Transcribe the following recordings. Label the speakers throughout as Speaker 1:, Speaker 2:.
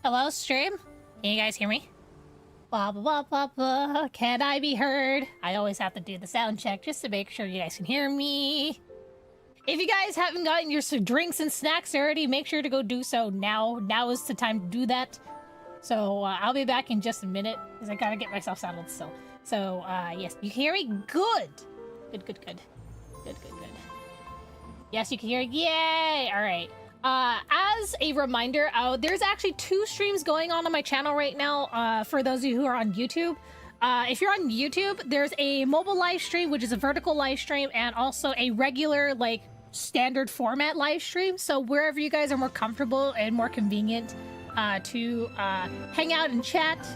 Speaker 1: Hello, stream? Can you guys hear me? Blah, blah, blah, blah, blah. Can I be heard? I always have to do the sound check just to make sure you guys can hear me. If you guys haven't gotten your drinks and snacks already, make sure to go do so now. Now is the time to do that. So I'll be back in just a minute because I gotta get myself settled still. So yes, you can hear me? Good. Good, good, good. Good, good, good. Yes, you can hear. Yay! All right. As a reminder, there's actually 2 streams going on my channel right now. For those of you who are on YouTube, if you're on YouTube, there's a mobile live stream, which is a vertical live stream, and also a regular, like, standard format live stream. So wherever you guys are more comfortable and more convenient to hang out and chat,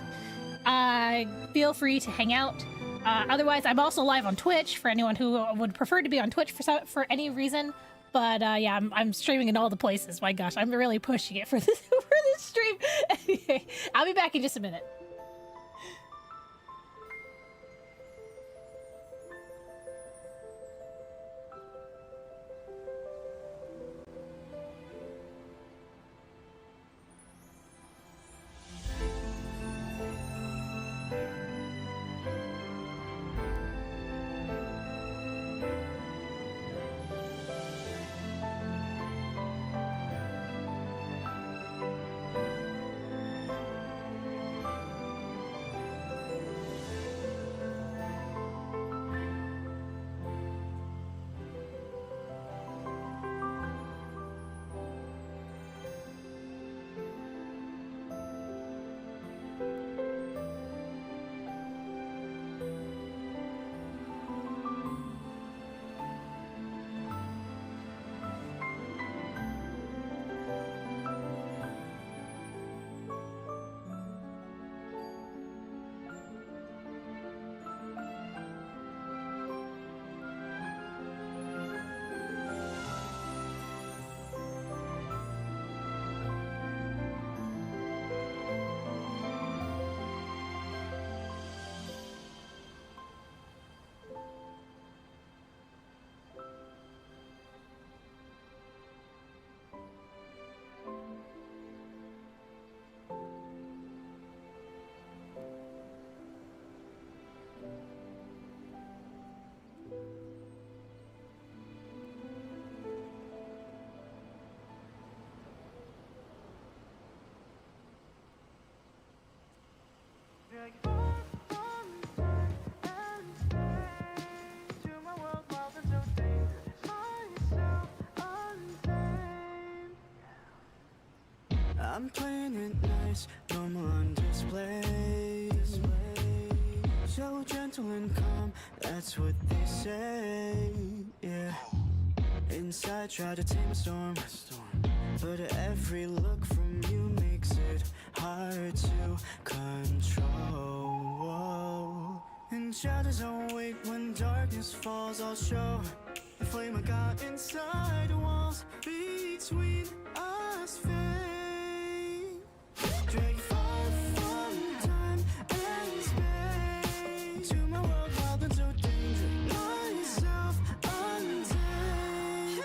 Speaker 1: feel free to hang out. Otherwise, I'm also live on Twitch for anyone who would prefer to be on Twitch for any reason. But yeah, I'm streaming in all the places. My gosh, I'm really pushing it for this for this stream. Anyway, I'll be back in just a minute.
Speaker 2: I'm playing it nice, normal on display. So gentle and calm, that's what they say, yeah. Inside try to tame a storm, but every look from you makes it hard to control. And shadows don't wait when darkness falls, I'll show the flame I got inside the walls between us fade. Drag far from time and space to my world wild and so dangerous. Myself untamed.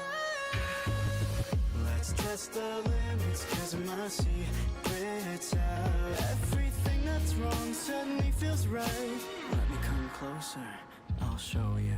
Speaker 2: Let's test the limits, cause my secret's out. Everything that's wrong suddenly feels right. Let me come closer, I'll show you.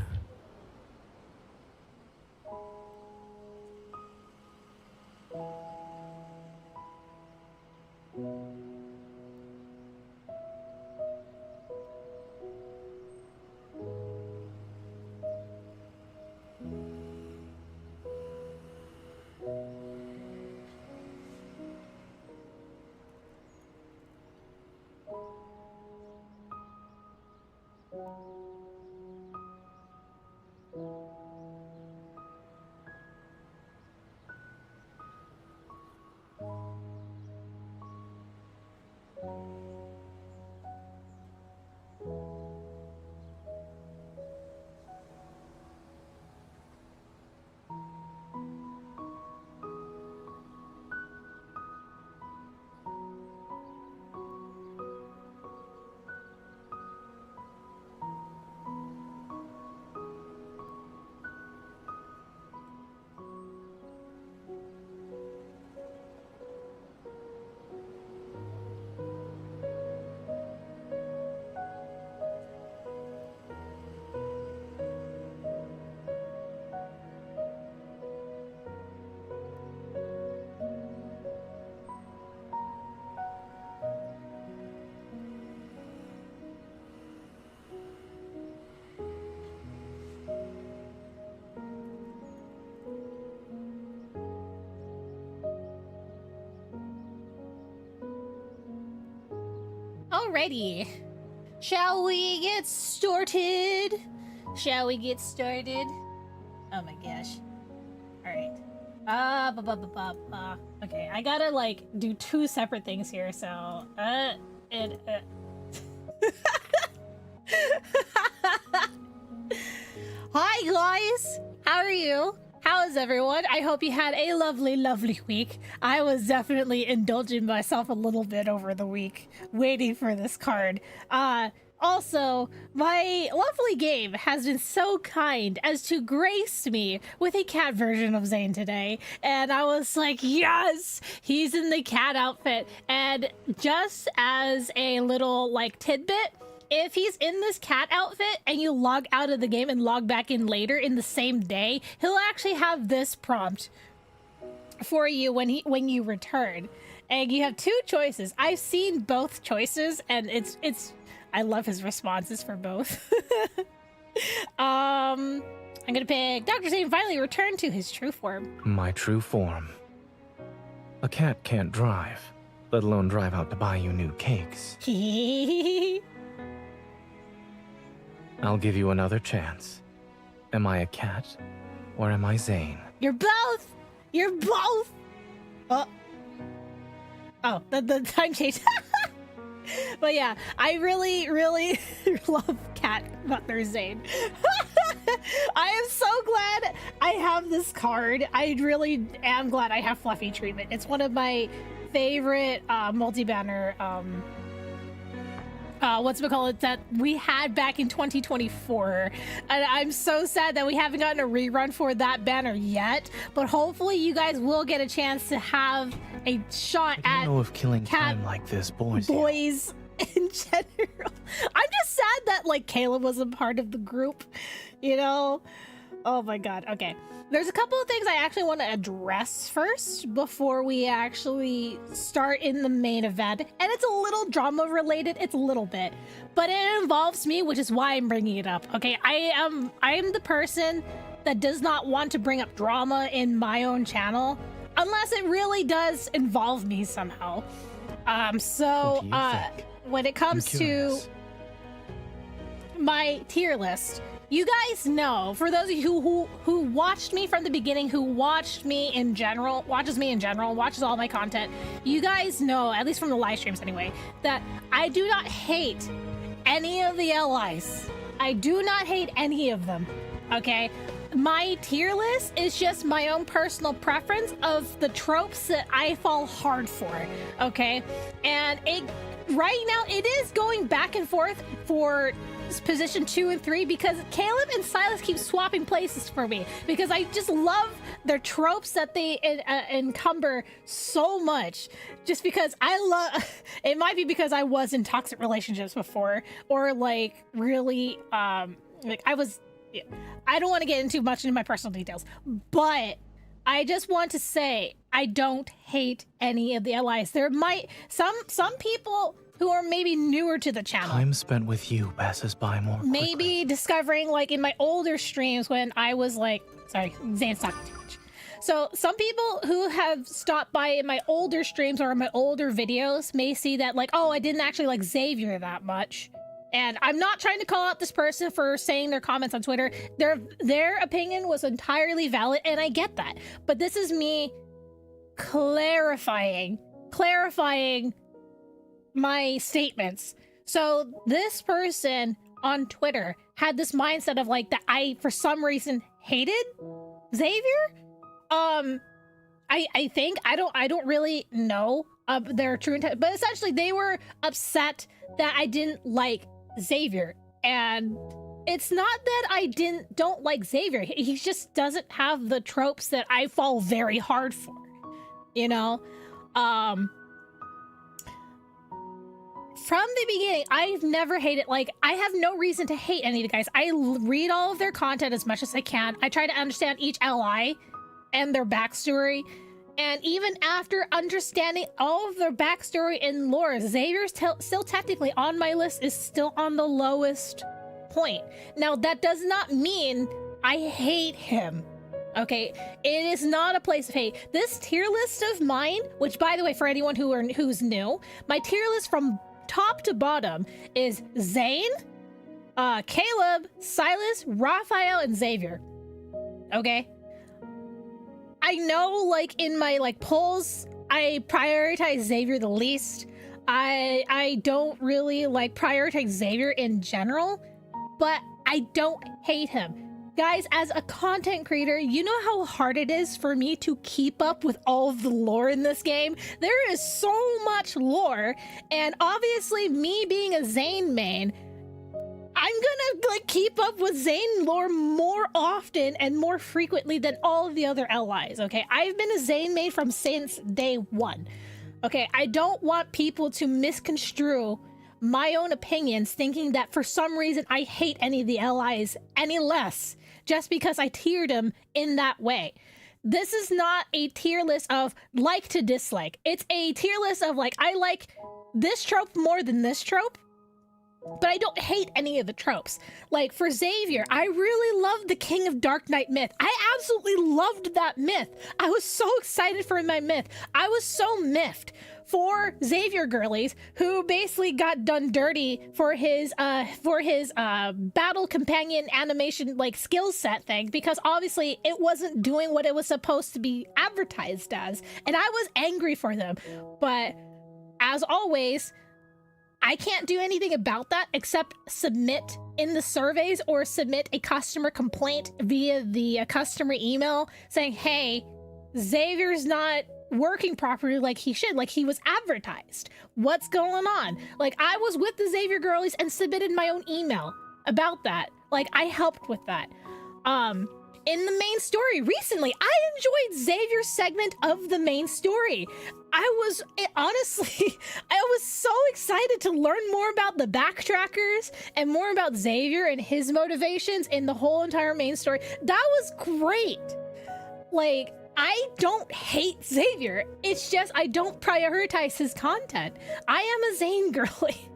Speaker 1: Alrighty. Shall we get started? Shall we get started? Oh my gosh. Alright. Okay, I gotta like do two separate things here, so Hi guys! How are you? How is everyone? I hope you had a lovely, lovely week. I was definitely indulging myself a little bit over the week, waiting for this card. Also, my lovely game has been so kind as to grace me with a cat version of Zayne today. And I was like, yes, he's in the cat outfit. And just as a little like tidbit, if he's in this cat outfit and you log out of the game and log back in later in the same day, he'll actually have this prompt for you when you return. And you have two choices. I've seen both choices and it's I love his responses for both. I'm gonna pick Dr. Zayne finally returned to his true form.
Speaker 3: My true form. A cat can't drive, let alone drive out to buy you new cakes. I'll give you another chance. Am I a cat or am I Zayne?
Speaker 1: You're both! You're both! Oh, the time change. But yeah, I really, really love Cat Butler Zayne. I am so glad I have this card. I really am glad I have Fluffy Treatment. It's one of my favorite multi-banner that we had back in 2024, and I'm so sad that we haven't gotten a rerun for that banner yet, but hopefully you guys will get a chance to have a shot
Speaker 3: I
Speaker 1: at
Speaker 3: don't know if killing
Speaker 1: cat
Speaker 3: time like this boys
Speaker 1: in general. I'm just sad that like Caleb wasn't part of the group, you know? Oh my god. Okay, there's a couple of things I actually want to address first before we actually start in the main event, and it's a little drama related. It's a little bit, but it involves me, which is why I'm bringing it up. Okay, I am the person that does not want to bring up drama in my own channel unless it really does involve me somehow. When it comes to my tier list, you guys know, for those of you who watched me from the beginning, who watched me in general, watches all my content, you guys know, at least from the live streams anyway, that I do not hate any of the LIs. I do not hate any of them, okay? My tier list is just my own personal preference of the tropes that I fall hard for, okay? And right now, it is going back and forth for position 2 and 3 because Caleb and Silas keep swapping places for me because I just love their tropes that they encumber so much. Just because I love it, might be because I was in toxic relationships before, or like really like I don't want to get into much into my personal details, but I just want to say I don't hate any of the allies. There might some people who are maybe newer to the channel.
Speaker 3: Time spent with you passes by more quickly.
Speaker 1: Maybe discovering like in my older streams when I was like, sorry, Zayne's talking too much. So some people who have stopped by in my older streams or in my older videos may see that like, oh, I didn't actually like Xavier that much. And I'm not trying to call out this person for saying their comments on Twitter. Their opinion was entirely valid, and I get that. But this is me clarifying my statements. So this person on Twitter had this mindset of like that I for some reason hated Xavier. I think I don't really know their true intent, but essentially they were upset that I didn't like Xavier, and it's not that I don't like Xavier. He just doesn't have the tropes that I fall very hard for, you know. From the beginning, I've never hated, like, I have no reason to hate any of the guys. I read all of their content as much as I can. I try to understand each LI and their backstory. And even after understanding all of their backstory and lore, Xavier's still technically on my list, is still on the lowest point. Now, that does not mean I hate him. Okay, it is not a place of hate. This tier list of mine, which by the way, for anyone who's new, my tier list from top to bottom is Zayne, Caleb, Silas, Raphael, and Xavier. Okay? I know, like, in my, like, polls, I prioritize Xavier the least. I don't really, like, prioritize Xavier in general, but I don't hate him. Guys, as a content creator, you know how hard it is for me to keep up with all of the lore in this game? There is so much lore, and obviously me being a Zayne main, I'm gonna like keep up with Zayne lore more often and more frequently than all of the other allies, okay? I've been a Zayne main since day one. Okay, I don't want people to misconstrue my own opinions thinking that for some reason I hate any of the allies any less just because I tiered them in that way. This is not a tier list of like to dislike. It's a tier list of like, I like this trope more than this trope, but I don't hate any of the tropes. Like for Xavier, I really loved the King of Dark Knight myth. I absolutely loved that myth. I was so excited for my myth. I was so miffed for Xavier girlies who basically got done dirty for his battle companion animation like skill set thing, because obviously it wasn't doing what it was supposed to be advertised as, and I was angry for them. But as always, I can't do anything about that except submit in the surveys or submit a customer complaint via the customer email saying, hey, Xavier's not working properly like he should, like he was advertised. What's going on? Like, I was with the Xavier girlies and submitted my own email about that. Like, I helped with that. In the main story recently, I enjoyed Xavier's segment of the main story. Honestly, I was so excited to learn more about the backtrackers and more about Xavier and his motivations in the whole entire main story. That was great. Like, I don't hate Xavier. It's just I don't prioritize his content. I am a Zayne girly.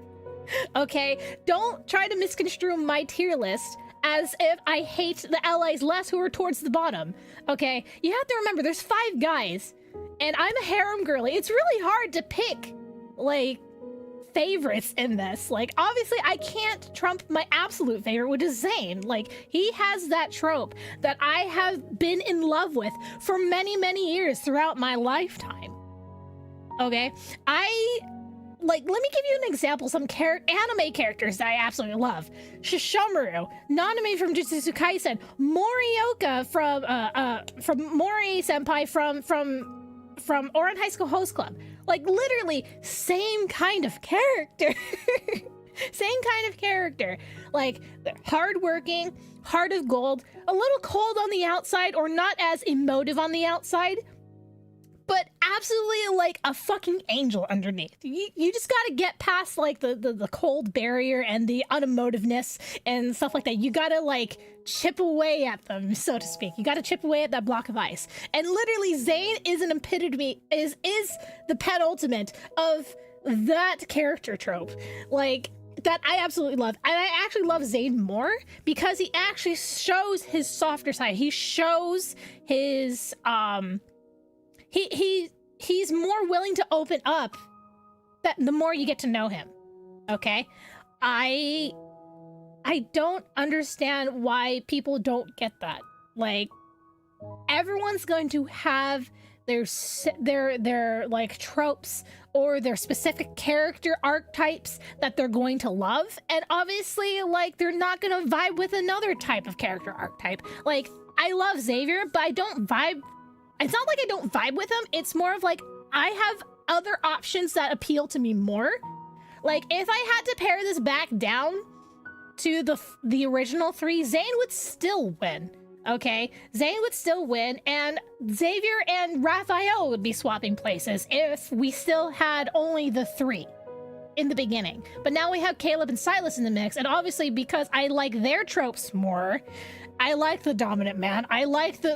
Speaker 1: Okay? Don't try to misconstrue my tier list as if I hate the allies less who are towards the bottom. Okay? You have to remember, there's 5 guys, and I'm a harem girly. It's really hard to pick, like, favorites in this. Like, obviously, I can't trump my absolute favorite, which is Zayne. Like, he has that trope that I have been in love with for many, many years throughout my lifetime. Okay? Let me give you an example. Some anime characters that I absolutely love. Shishomaru, Nanami from Jujutsu Kaisen, Morioka from Mori Senpai from Ouran High School Host Club. Like, literally, same kind of character. Same kind of character. Like, they're hardworking, heart of gold, a little cold on the outside or not as emotive on the outside, but absolutely like a fucking angel underneath. You just gotta get past like the cold barrier and the unemotiveness and stuff like that. You gotta like chip away at them, so to speak. You gotta chip away at that block of ice. And literally Zayne is an epitome, is the penultimate of that character trope. Like, that I absolutely love. And I actually love Zayne more because he actually shows his softer side. He shows his he's more willing to open up that the more you get to know him. Okay? I don't understand why people don't get that. Like, everyone's going to have their like tropes or their specific character archetypes that they're going to love, and obviously like they're not going to vibe with another type of character archetype. Like, I love Xavier, but I don't vibe. It's not like I don't vibe with him. It's more of like I have other options that appeal to me more. Like, if I had to pare this back down to the original 3, Zayne would still win. Okay, Zayne would still win, and Xavier and Raphael would be swapping places if we still had only the 3 in the beginning. But now we have Caleb and Silas in the mix, and obviously because I like their tropes more, I like the dominant man. I like the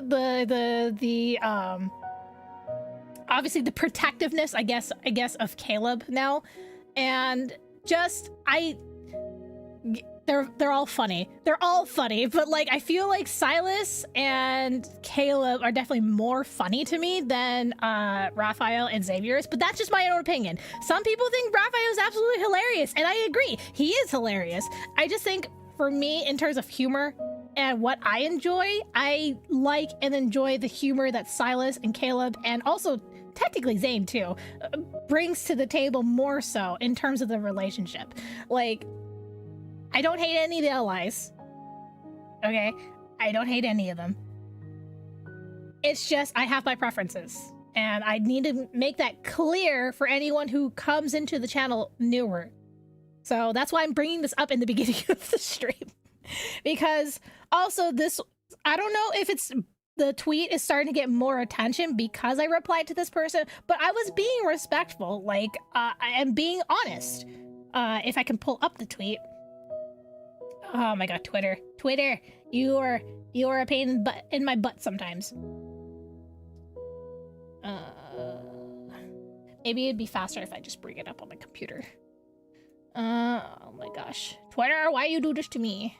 Speaker 1: obviously the protectiveness, I guess of Caleb now, and just they're all funny. They're all funny, but like I feel like Silas and Caleb are definitely more funny to me than Raphael and Xavier is, but that's just my own opinion. Some people think Raphael is absolutely hilarious, and I agree. He is hilarious. I just think for me, in terms of humor and what I enjoy, I like and enjoy the humor that Silas and Caleb, and also technically Zayne too, brings to the table more so in terms of the relationship. Like, I don't hate any of the allies. Okay? I don't hate any of them. It's just I have my preferences. And I need to make that clear for anyone who comes into the channel newer. So that's why I'm bringing this up in the beginning of the stream. Because also this, I don't know if it's the tweet is starting to get more attention because I replied to this person, but I was being respectful, like, and being honest. If I can pull up the tweet. Oh my god, Twitter. Twitter, you are a pain in my butt sometimes. Maybe it'd be faster if I just bring it up on my computer. Oh my gosh. Twitter, why you do this to me?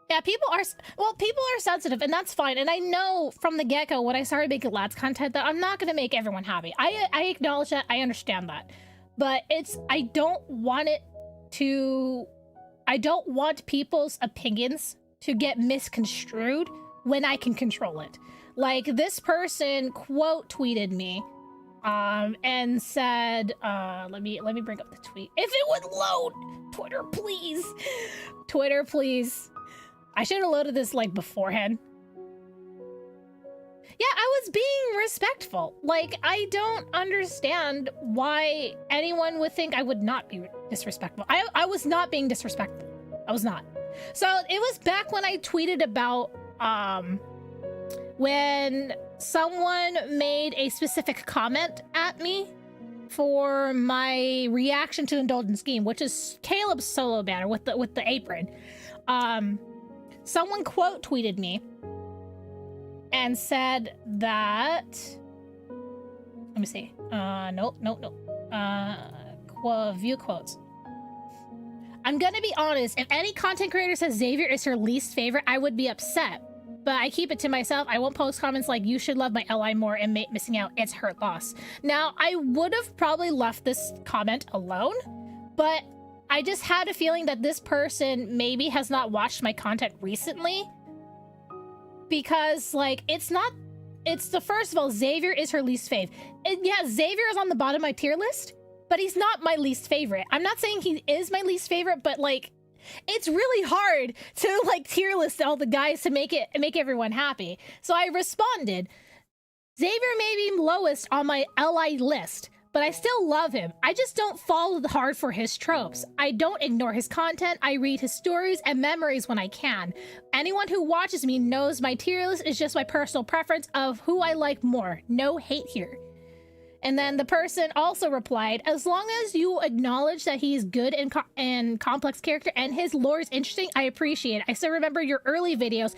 Speaker 1: Yeah, people are sensitive, and that's fine. And I know from the get-go when I started making lads content that I'm not gonna make everyone happy. I acknowledge that, I understand that. But I don't want people's opinions to get misconstrued when I can control it. Like, this person quote tweeted me and said, let me bring up the tweet. If it would load! Twitter, please! Twitter, please. I should have loaded this, like, beforehand. Yeah, I was being respectful. Like, I don't understand why anyone would think I would not be disrespectful. I was not being disrespectful. I was not. So it was back when I tweeted about, when someone made a specific comment at me for my reaction to Indulgent Scheme, which is Caleb's solo banner with the apron. Someone quote tweeted me and said that, let me see. Nope. View quotes. I'm gonna be honest, if any content creator says Xavier is her least favorite, I would be upset. But I keep it to myself. I won't post comments like, you should love my ally more and missing out. It's her loss. Now, I would have probably left this comment alone, but I just had a feeling that this person maybe has not watched my content recently. Because, like, first of all, Xavier is her least fave. And yeah, Xavier is on the bottom of my tier list, but he's not my least favorite. I'm not saying he is my least favorite, but, like, it's really hard to, like, tier list all the guys to make everyone happy. So I responded, Xavier may be lowest on my LI list, but I still love him. I just don't fall hard for his tropes. I don't ignore his content. I read his stories and memories when I can. Anyone who watches me knows my tier list is just my personal preference of who I like more. No hate here. And then the person also replied, as long as you acknowledge that he's good and complex character and his lore is interesting, I appreciate it. I still remember your early videos,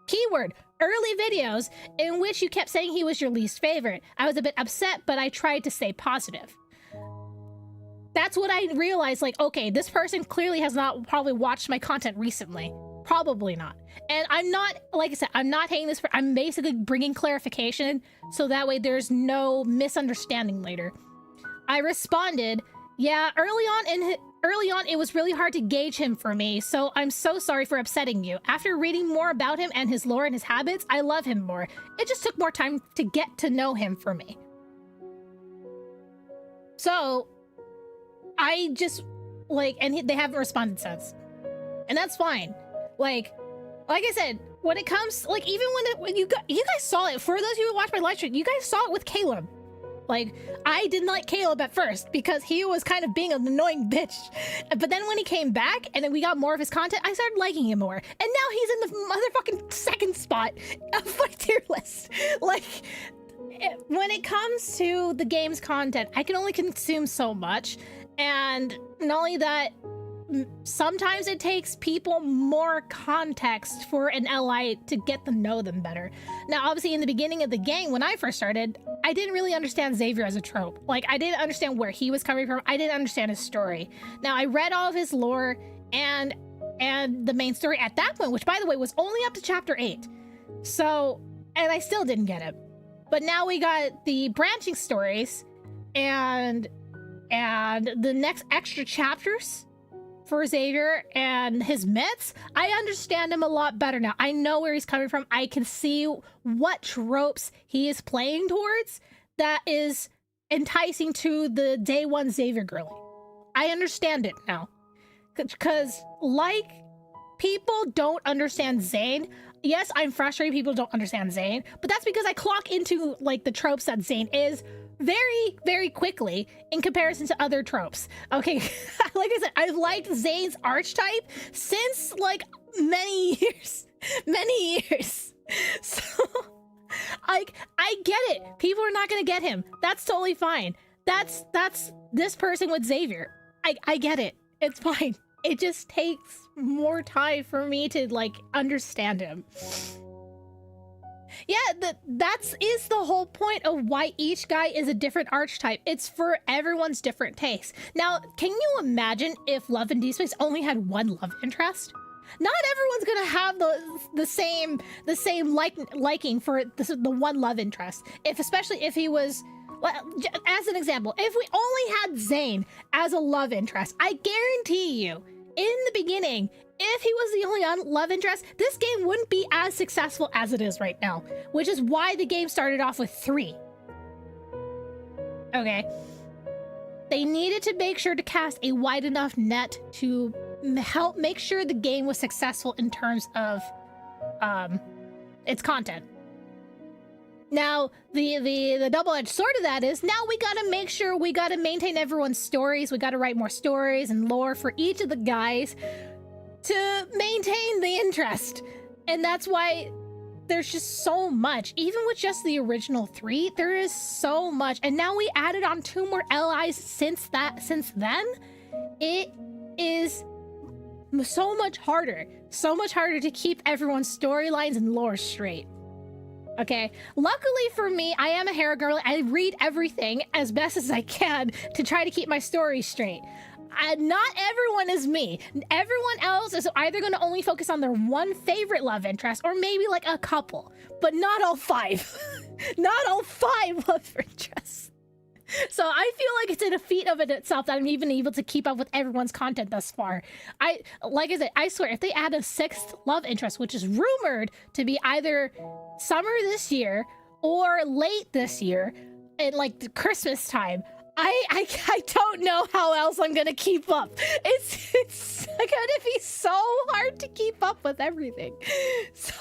Speaker 1: keyword, early videos, in which you kept saying he was your least favorite. I was a bit upset, but I tried to stay positive. That's what I realized, like, okay, this person clearly has not probably watched my content recently. Probably not. And I'm not, like I said, I'm not hating this. I'm basically bringing clarification so that way there's no misunderstanding later. I responded, yeah, early on it was really hard to gauge him for me, so I'm so sorry for upsetting you. After reading more about him and his lore and his habits, I love him more. It just took more time to get to know him for me. So I just, like, and they haven't responded since. And that's fine. Like I said, when it comes, like, even when you guys saw it, for those of you who watched my live stream, you guys saw it with Caleb. Like, I didn't like Caleb at first because he was kind of being an annoying bitch. But then when he came back and then we got more of his content, I started liking him more. And now he's in the motherfucking second spot of my tier list. Like, when it comes to the game's content, I can only consume so much. And not only that, sometimes it takes people more context for an LI to get to know them better. Now, obviously, in the beginning of the game, when I first started, I didn't really understand Xavier as a trope. Like, I didn't understand where he was coming from. I didn't understand his story. Now, I read all of his lore and the main story at that point, which, by the way, was only up to chapter 8. So, and I still didn't get it. But now we got the branching stories and the next extra chapters for Xavier and his myths. I understand him a lot better now. I know where he's coming from. I can see what tropes he is playing towards that is enticing to the day one Xavier girly. I understand it now. Because, like, people don't understand Zayne. Yes, I'm frustrated people don't understand Zayne, but that's because I clock into, like, the tropes that Zayne is very, very quickly in comparison to other tropes. Okay, like I said, I've liked Zayne's archetype since, like, many years. Many years. So, like, I get it. People are not gonna get him. That's totally fine. That's this person with Xavier. I get it. It's fine. It just takes more time for me to, like, understand him. Yeah, that is the whole point of why each guy is a different archetype. It's for everyone's different tastes. Now, can you imagine if Love and Deepspace only had one love interest? Not everyone's gonna have the same liking for the one love interest. Especially if he was, as an example, if we only had Zayne as a love interest, I guarantee you, in the beginning, if he was the only love interest, this game wouldn't be as successful as it is right now, which is why the game started off with 3. Okay. They needed to make sure to cast a wide enough net to help make sure the game was successful in terms of its content. Now, the double-edged sword of that is, now we gotta make sure we gotta maintain everyone's stories. We gotta write more stories and lore for each of the guys to maintain the interest. And that's why there's just so much. Even with just the original 3, there is so much. And now we added on 2 more LIs since then. It is so much harder to keep everyone's storylines and lore straight. Okay, luckily for me, I am a hair girl. I read everything as best as I can to try to keep my story straight. Not everyone is me. Everyone else is either going to only focus on their one favorite love interest or maybe like a couple, but not all 5. Not all 5 love interests. So I feel like it's a feat of it itself that I'm even able to keep up with everyone's content thus far. Like I said, I swear, if they add a 6th love interest, which is rumored to be either summer this year or late this year, at like the Christmas time, I don't know how else I'm gonna keep up. It's gonna be so hard to keep up with everything. So.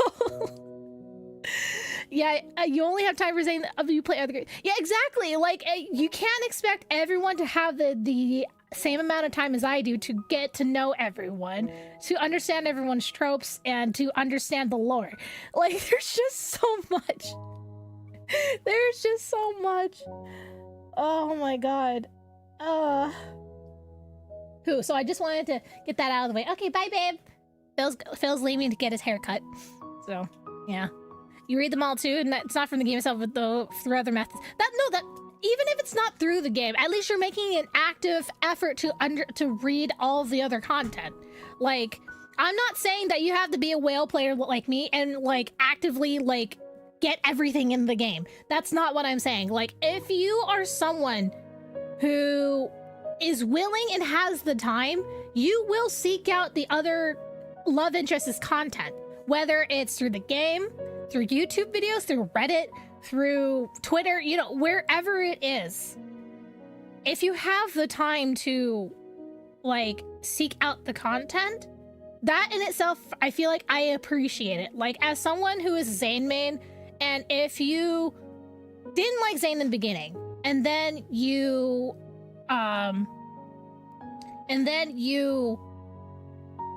Speaker 1: Yeah, you only have time for Zayne if you play other games. Yeah, exactly. Like, you can't expect everyone to have the same amount of time as I do to get to know everyone, to understand everyone's tropes, and to understand the lore. Like, there's just so much. There's just so much. Oh my god. So I just wanted to get that out of the way. Okay, bye, babe. Phil's leaving to get his hair cut. So, yeah. You read them all too, and it's not from the game itself, but through other methods. Even if it's not through the game, at least you're making an active effort to read all of the other content. Like, I'm not saying that you have to be a whale player like me and like actively like get everything in the game. That's not what I'm saying. Like, if you are someone who is willing and has the time, you will seek out the other love interests content, whether it's through the game, through YouTube videos, through Reddit, through Twitter, you know, wherever it is. If you have the time to, like, seek out the content, that in itself, I feel like I appreciate it. Like, as someone who is Zayne main, and if you didn't like Zayne in the beginning, and then you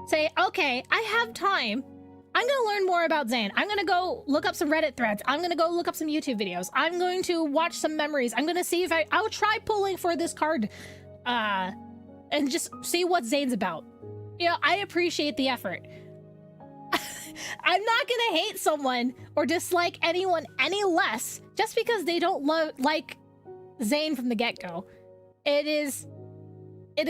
Speaker 1: say, okay, I have time, I'm gonna learn more about Zayne. I'm gonna go look up some Reddit threads. I'm gonna go look up some YouTube videos. I'm going to watch some memories. I'm gonna see if I'll try pulling for this card, and just see what Zayne's about. You know, I appreciate the effort. I'm not gonna hate someone or dislike anyone any less just because they don't like Zayne from the get-go. It is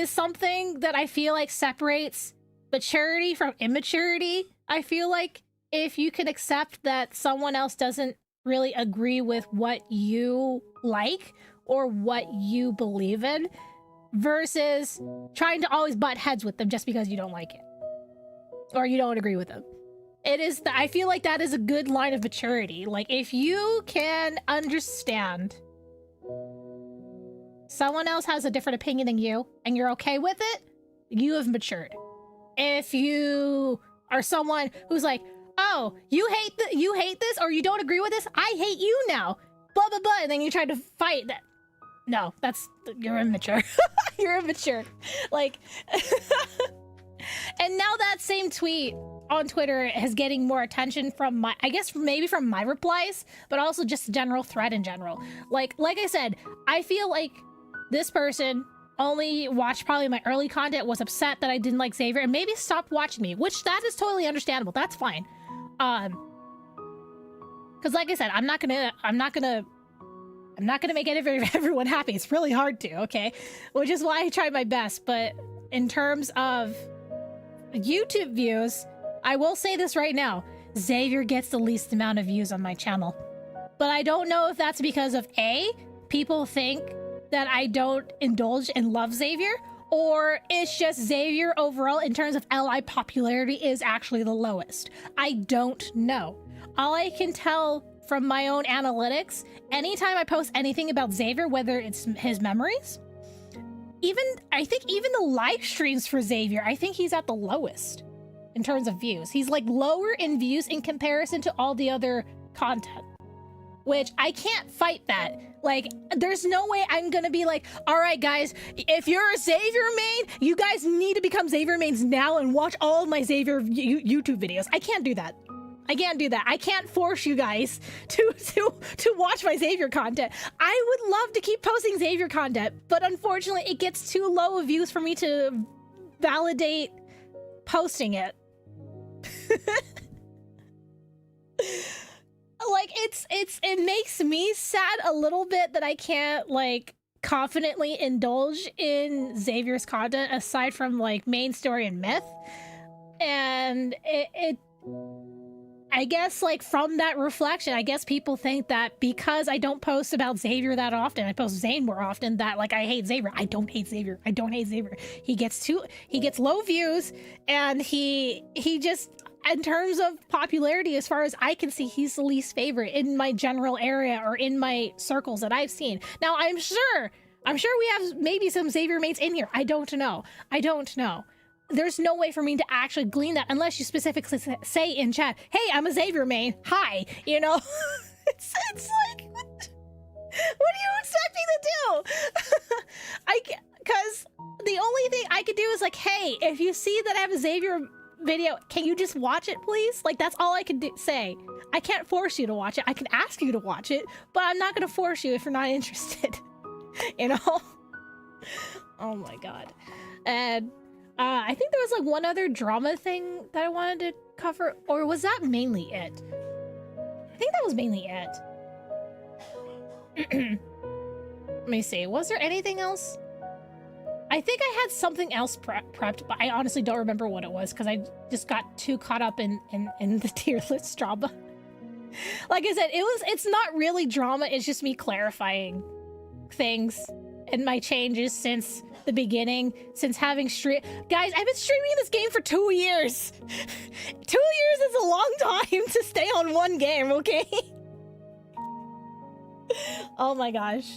Speaker 1: something that I feel like separates maturity from immaturity. I feel like if you can accept that someone else doesn't really agree with what you like or what you believe in, versus trying to always butt heads with them just because you don't like it or you don't agree with them. I feel like that is a good line of maturity. Like, if you can understand someone else has a different opinion than you and you're okay with it, you have matured. If you are someone who's like, oh, you hate this or you don't agree with this, I hate you now, blah blah blah, and then you try to fight that, no, you're immature. You're immature. Like and now that same tweet on Twitter is getting more attention from I guess maybe from my replies, but also just general thread in general. Like I said, I feel like this person only watched probably my early content, was upset that I didn't like Xavier, and maybe stopped watching me, which that is totally understandable. That's fine. Because like I said, I'm not gonna make everyone happy. It's really hard to, okay? Which is why I try my best. But in terms of YouTube views, I will say this right now. Xavier gets the least amount of views on my channel. But I don't know if that's because of A, people think that I don't indulge and love Xavier, or it's just Xavier overall in terms of LI popularity is actually the lowest. I don't know. All I can tell from my own analytics, anytime I post anything about Xavier, whether it's his memories, I think even the live streams for Xavier, I think he's at the lowest in terms of views. He's like lower in views in comparison to all the other content, which I can't fight that. Like, there's no way I'm gonna be like, all right, guys, if you're a Xavier main, you guys need to become Xavier mains now and watch all of my Xavier YouTube videos. I can't do that. I can't do that. I can't force you guys to watch my Xavier content. I would love to keep posting Xavier content, but unfortunately it gets too low of views for me to validate posting it. Like, it makes me sad a little bit that I can't like confidently indulge in Xavier's content aside from like main story and myth. And it I guess, like, from that reflection, I guess people think that because I don't post about Xavier that often, I post Zayne more often, that, like, I hate Xavier. I don't hate Xavier. I don't hate Xavier. He gets low views, and he just, in terms of popularity, as far as I can see, he's the least favorite in my general area or in my circles that I've seen. Now, I'm sure we have maybe some Xavier mates in here. I don't know. There's no way for me to actually glean that unless you specifically say in chat, hey, I'm a Xavier main, hi, you know? it's like, what do you expect me to do? Because the only thing I could do is like, hey, if you see that I have a Xavier video, can you just watch it, please? Like, that's all I can say. I can't force you to watch it. I can ask you to watch it, but I'm not going to force you if you're not interested, you know? Oh my God. And I think there was like one other drama thing that I wanted to cover, or was that mainly it? I think that was mainly it. Let me see. Was there anything else? I think I had something else prepped, but I honestly don't remember what it was because I just got too caught up in the tier list drama. Like I said, it's not really drama. It's just me clarifying things and my changes since the beginning, since having guys, I've been streaming this game for 2 years. 2 years is a long time to stay on one game, okay? Oh my gosh.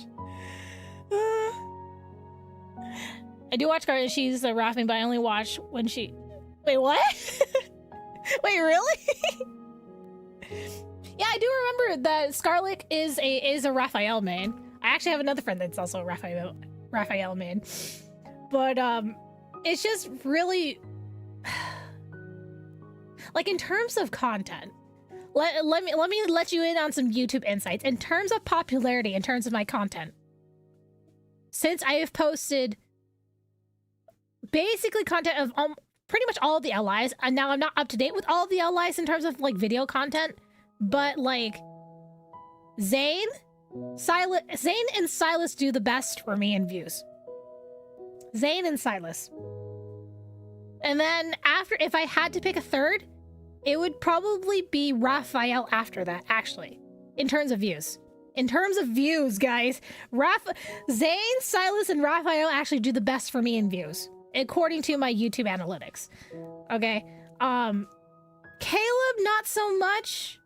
Speaker 1: I do watch Scarlet. She's a Raphael, but I only watch when she... Wait, what? Wait, really? Yeah, I do remember that Scarlet is a Raphael main. I actually have another friend that's also a Raphael main. But it's just really like in terms of content. Let me let you in on some YouTube insights. In terms of popularity, in terms of my content, since I have posted basically content of pretty much all of the LIs. And now I'm not up to date with all of the LIs in terms of like video content, but like Zayne and Silas do the best for me in views. Zayne and Silas. And then after, if I had to pick a third, it would probably be Raphael after that, actually, in terms of views. In terms of views, guys, Zayne, Silas, and Raphael actually do the best for me in views, according to my YouTube analytics. Okay. Caleb, not so much.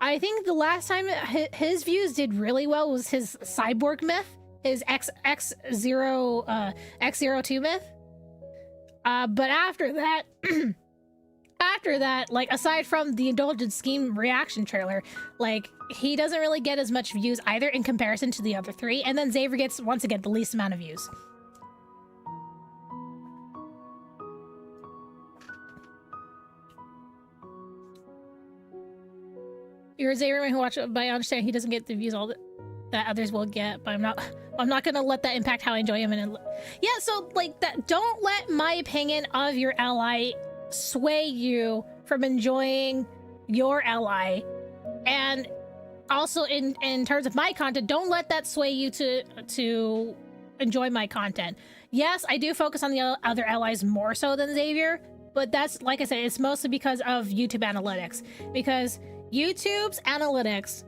Speaker 1: I think the last time his views did really well was his cyborg myth, his X02 myth. But after that, like, aside from the Indulgent Scheme reaction trailer, like, he doesn't really get as much views either in comparison to the other three. And then Xavier gets, once again, the least amount of views. You're a Xavier who watch, but I understand he doesn't get the views all that others will get, but I'm not gonna let that impact how I enjoy him. And yeah, so like that, don't let my opinion of your ally sway you from enjoying your ally. And also in terms of my content, don't let that sway you to enjoy my content. Yes, I do focus on the other allies more so than Xavier, but that's, like I said, it's mostly because of YouTube analytics. Because YouTube's analytics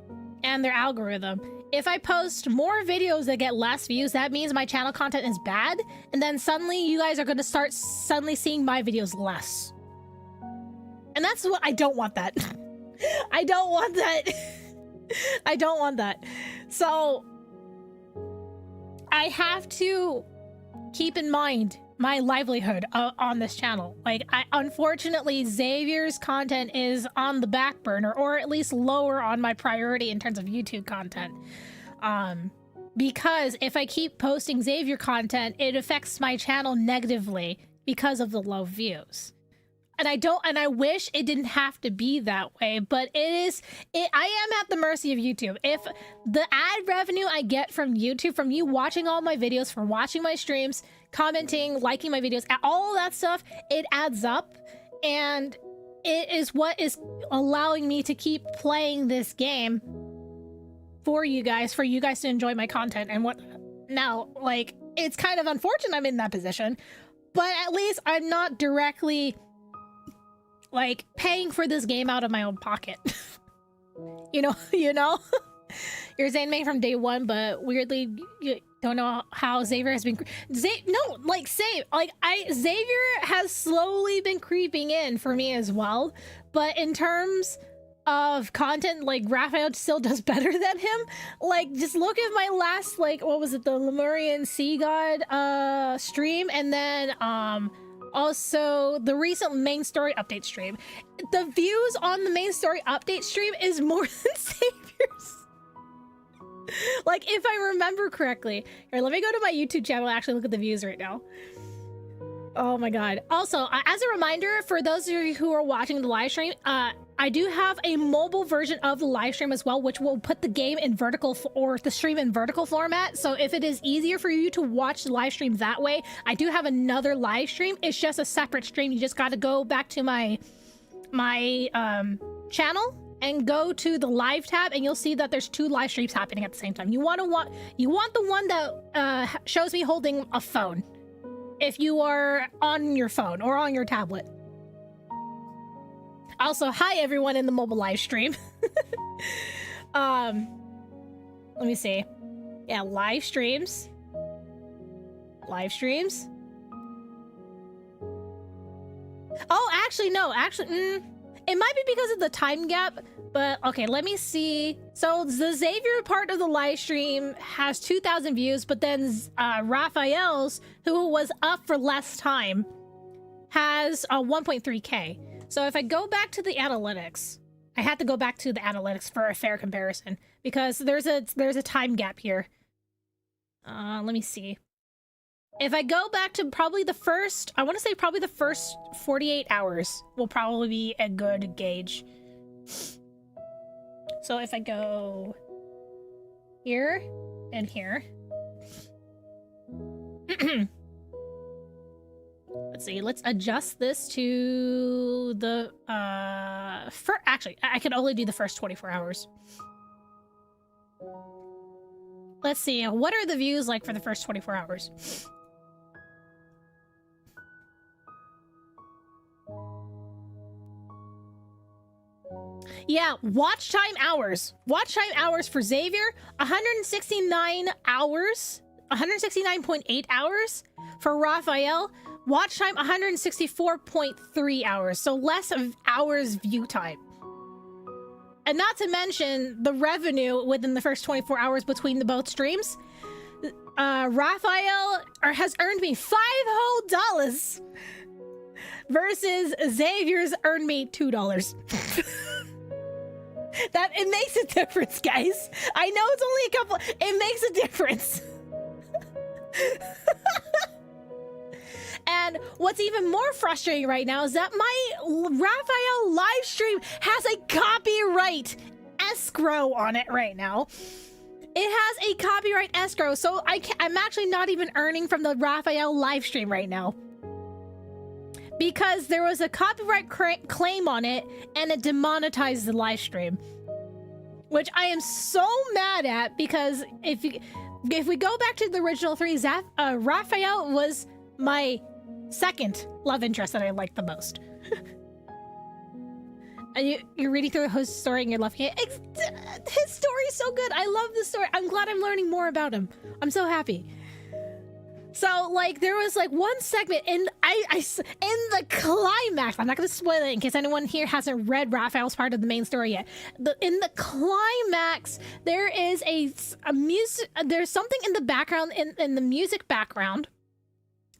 Speaker 1: and their algorithm, if I post more videos that get less views, that means my channel content is bad, and then suddenly you guys are going to start suddenly seeing my videos less. And that's what I don't want. That I don't want that. I don't want that. So I have to keep in mind my livelihood on this channel. Like, unfortunately, Xavier's content is on the back burner, or at least lower on my priority in terms of YouTube content. Because if I keep posting Xavier content, it affects my channel negatively because of the low views. And I wish it didn't have to be that way, but I am at the mercy of YouTube. If the ad revenue I get from YouTube, from you watching all my videos, from watching my streams, commenting, liking my videos, all that stuff, it adds up, and it is what is allowing me to keep playing this game for you guys to enjoy my content. And what now, like, it's kind of unfortunate I'm in that position, but at least I'm not directly like paying for this game out of my own pocket. you know You're Zayne main from day one, but weirdly you don't know how Xavier has been Xavier has slowly been creeping in for me as well. But in terms of content, like, Raphael still does better than him. Like, just look at my last, like, what was it, the Lemurian Sea God stream, and then also the recent main story update stream. The views on the main story update stream is more than Xavier's. Like, if I remember correctly. Here, let me go to my YouTube channel and actually look at the views right now. Oh my god. Also, as a reminder, for those of you who are watching the live stream, I do have a mobile version of the live stream as well, which will put the game in vertical, or the stream in vertical format. So if it is easier for you to watch the live stream that way, I do have another live stream. It's just a separate stream. You just got to go back to my channel and go to the live tab, and you'll see that there's two live streams happening at the same time. You want the one that shows me holding a phone, if you are on your phone or on your tablet. Also, hi everyone in the mobile live stream. Let me see. Yeah, live streams. Live streams. Oh, actually, no. Actually, it might be because of the time gap, but okay, let me see. So the Xavier part of the live stream has 2,000 views, but then Raphael's, who was up for less time, has 1.3K. So if I go back to the analytics, I had to go back to the analytics for a fair comparison, because there's a time gap here. Let me see. If I go back to probably the first, I want to say probably the first 48 hours will probably be a good gauge. So if I go here and here. Let's see. Let's adjust this to the actually, I can only do the first 24 hours. Let's see. What are the views like for the first 24 hours? Yeah, watch time hours. Watch time hours for Xavier, 169 hours. 169.8 hours. For Raphael, watch time 164.3 hours. So less of hours view time. And not to mention the revenue within the first 24 hours between the both streams. Raphael has earned me $5 whole versus Xavier's earned me $2. That it makes a difference, guys. I know it's only a couple. It makes a difference. And what's even more frustrating right now is that my Raphael live stream has a copyright escrow on it right now. It has a copyright escrow, so I'm actually not even earning from the Raphael live stream right now. Because there was a copyright claim on it, and it demonetized the live stream. Which I am so mad at, because if we go back to the original three, Raphael was my second love interest that I liked the most. And you're reading through his story and you're loving it. His story is so good. I love the story. I'm glad I'm learning more about him. I'm so happy. So, like, there was, like, one segment in the climax. I'm not going to spoil it in case anyone here hasn't read Raphael's part of the main story yet. In the climax, there is a music. There's something in the background, in the music background,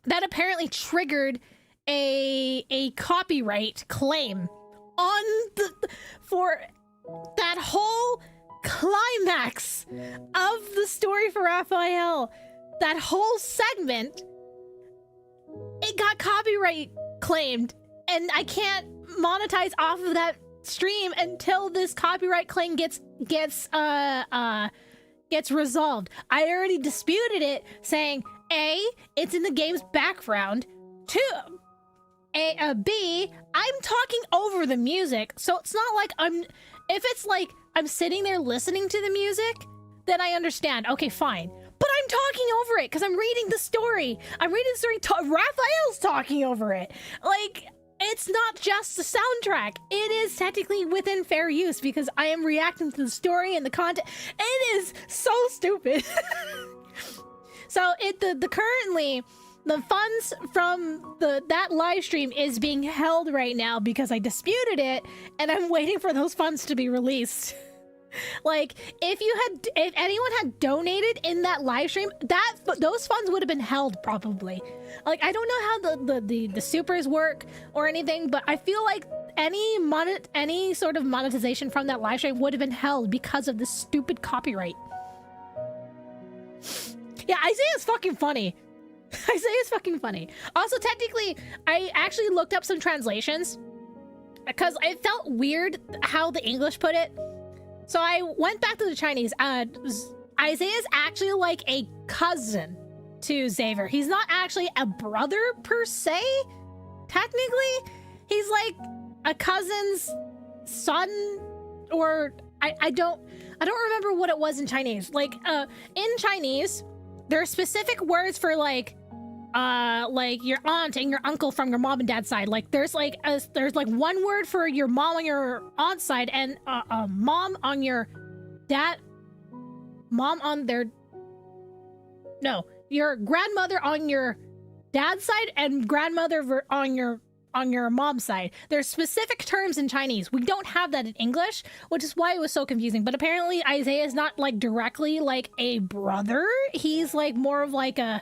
Speaker 1: that apparently triggered a copyright claim on for that whole climax of the story for Raphael. That whole segment, it got copyright claimed, and I can't monetize off of that stream until this copyright claim gets resolved. I already disputed it, saying A, it's in the game's background. 2, B, I'm talking over the music, so it's not like if it's like I'm sitting there listening to the music, then I understand. Okay, fine. But I'm talking over it because I'm reading the story. I'm reading the story. Raphael's talking over it. Like, it's not just the soundtrack. It is technically within fair use because I am reacting to the story and the content. It is so stupid. So currently the funds from that live stream is being held right now because I disputed it, and I'm waiting for those funds to be released. Like, if anyone had donated in that live stream, those funds would have been held probably. Like, I don't know how the supers work or anything, but I feel like any sort of monetization from that live stream would have been held because of this stupid copyright. Yeah, Isaiah's fucking funny. Isaiah's fucking funny. Also, technically, I actually looked up some translations because it felt weird how the English put it. So I went back to the Chinese. Isaiah's actually like a cousin to Xavier. He's not actually a brother per se. Technically, he's like a cousin's son, or I don't remember what it was in Chinese. Like in Chinese, there are specific words for like your aunt and your uncle from your mom and dad's side. Like there's one word for your mom on your aunt's side, and mom on your your grandmother on your dad's side and grandmother on your mom's side. There's specific terms in Chinese. We don't have that in English, which is why it was so confusing. But apparently Isaiah is not like directly like a brother. He's like more of like a,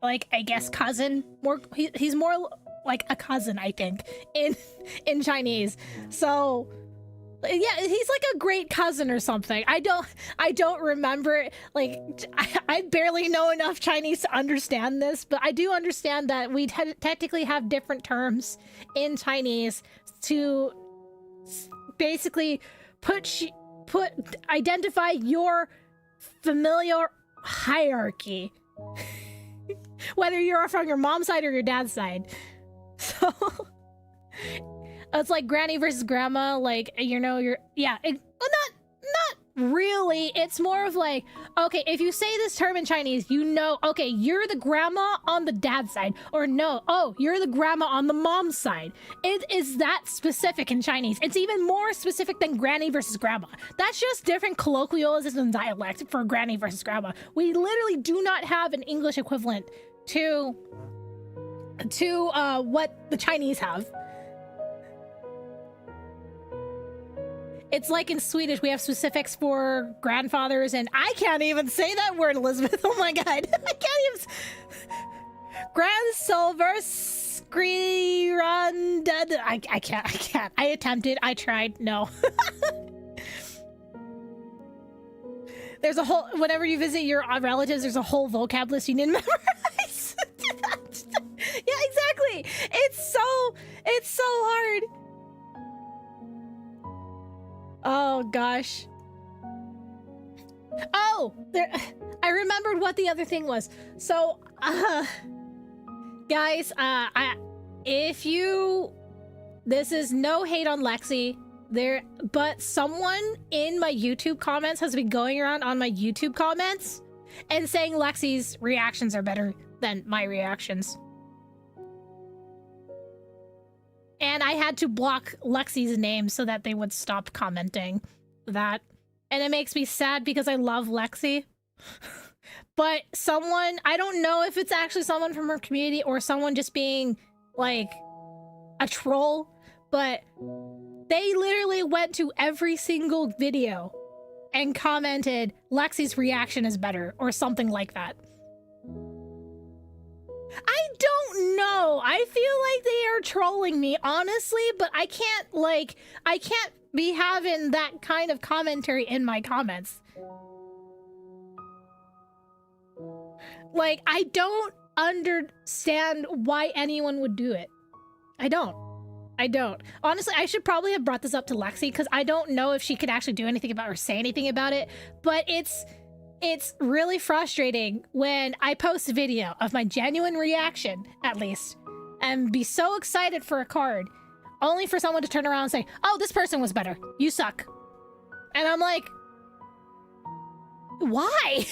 Speaker 1: like, I guess cousin. He's more like a cousin, I think, in Chinese. So yeah, he's like a great cousin or something. I don't remember. Like, I barely know enough Chinese to understand this, but I do understand that we technically have different terms in Chinese to basically identify your familial hierarchy. Whether you're from your mom's side or your dad's side. So it's like granny versus grandma, like, you know, not really. It's more of like, okay, if you say this term in Chinese, you know, okay, you're the grandma on the dad's side, or no, oh, you're the grandma on the mom's side. It is that specific in Chinese. It's even more specific than granny versus grandma. That's just different colloquialisms and dialect for granny versus grandma. We literally do not have an English equivalent to what the Chinese have. It's like in Swedish, we have specifics for grandfathers, and I can't even say that word, Elizabeth. Oh my god. I can't even... Grandsilver Skrirandad. I can't. I attempted. I tried. No. There's a whole... Whenever you visit your relatives, there's a whole vocab list you need to memorize. Yeah, exactly. It's so hard. Oh gosh. Oh, I remembered what the other thing was. So, guys, this is no hate on Lexi but someone in my YouTube comments has been going around on my YouTube comments and saying Lexi's reactions are better than my reactions. And I had to block Lexi's name so that they would stop commenting that. And it makes me sad because I love Lexi. But someone, I don't know if it's actually someone from her community or someone just being, like, a troll, but they literally went to every single video and commented, Lexi's reaction is better, or something like that. I don't know. I feel like they are trolling me, honestly, but I can't be having that kind of commentary in my comments. Like, I don't understand why anyone would do it. I don't. Honestly, I should probably have brought this up to Lexi, because I don't know if she could actually do anything about it or say anything about it, but it's really frustrating when I post a video of my genuine reaction, at least, and be so excited for a card, only for someone to turn around and say, oh, this person was better. You suck. And I'm like, why?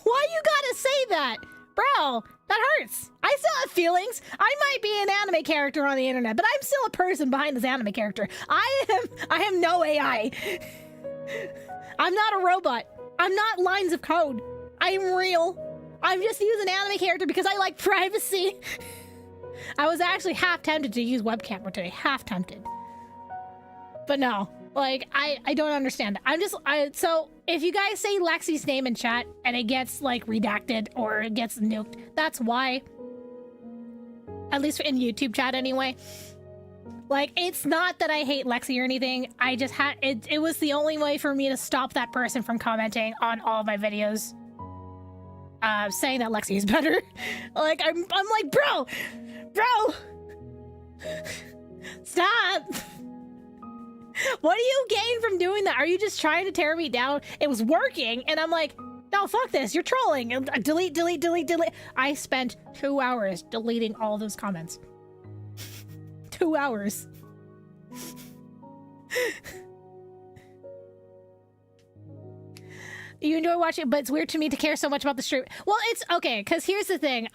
Speaker 1: Why you gotta say that? Bro, that hurts. I still have feelings. I might be an anime character on the internet, but I'm still a person behind this anime character. I am no AI. I'm not a robot. I'm not lines of code. I'm real. I'm just using an anime character because I like privacy. I was actually half tempted to use webcam for today. Half tempted. But no. Like, I don't understand. So, if you guys say Lexi's name in chat and it gets, like, redacted or it gets nuked, that's why. At least in YouTube chat, anyway. Like, it's not that I hate Lexi or anything. I just had... It was the only way for me to stop that person from commenting on all of my videos. Saying that Lexi is better. Like, I'm like, bro! Stop! What do you gain from doing that? Are you just trying to tear me down? It was working, and I'm like, no, fuck this. You're trolling. And delete. I spent 2 hours deleting all those comments. 2 hours. You enjoy watching, but it's weird to me to care so much about the stream. Well, it's okay, because here's the thing.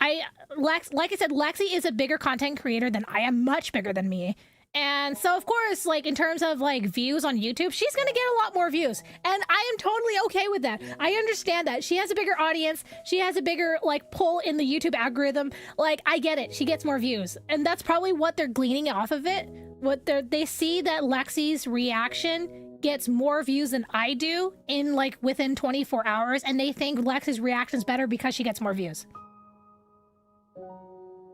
Speaker 1: Like I said, Lexi is a bigger content creator than I am, much bigger than me. And so, of course, like, in terms of, like, views on YouTube, she's gonna get a lot more views. And I am totally okay with that. I understand that. She has a bigger audience. She has a bigger, like, pull in the YouTube algorithm. Like, I get it. She gets more views. And that's probably what they're gleaning off of it. They see that Lexi's reaction gets more views than I do in, like, within 24 hours. And they think Lexi's reaction is better because she gets more views.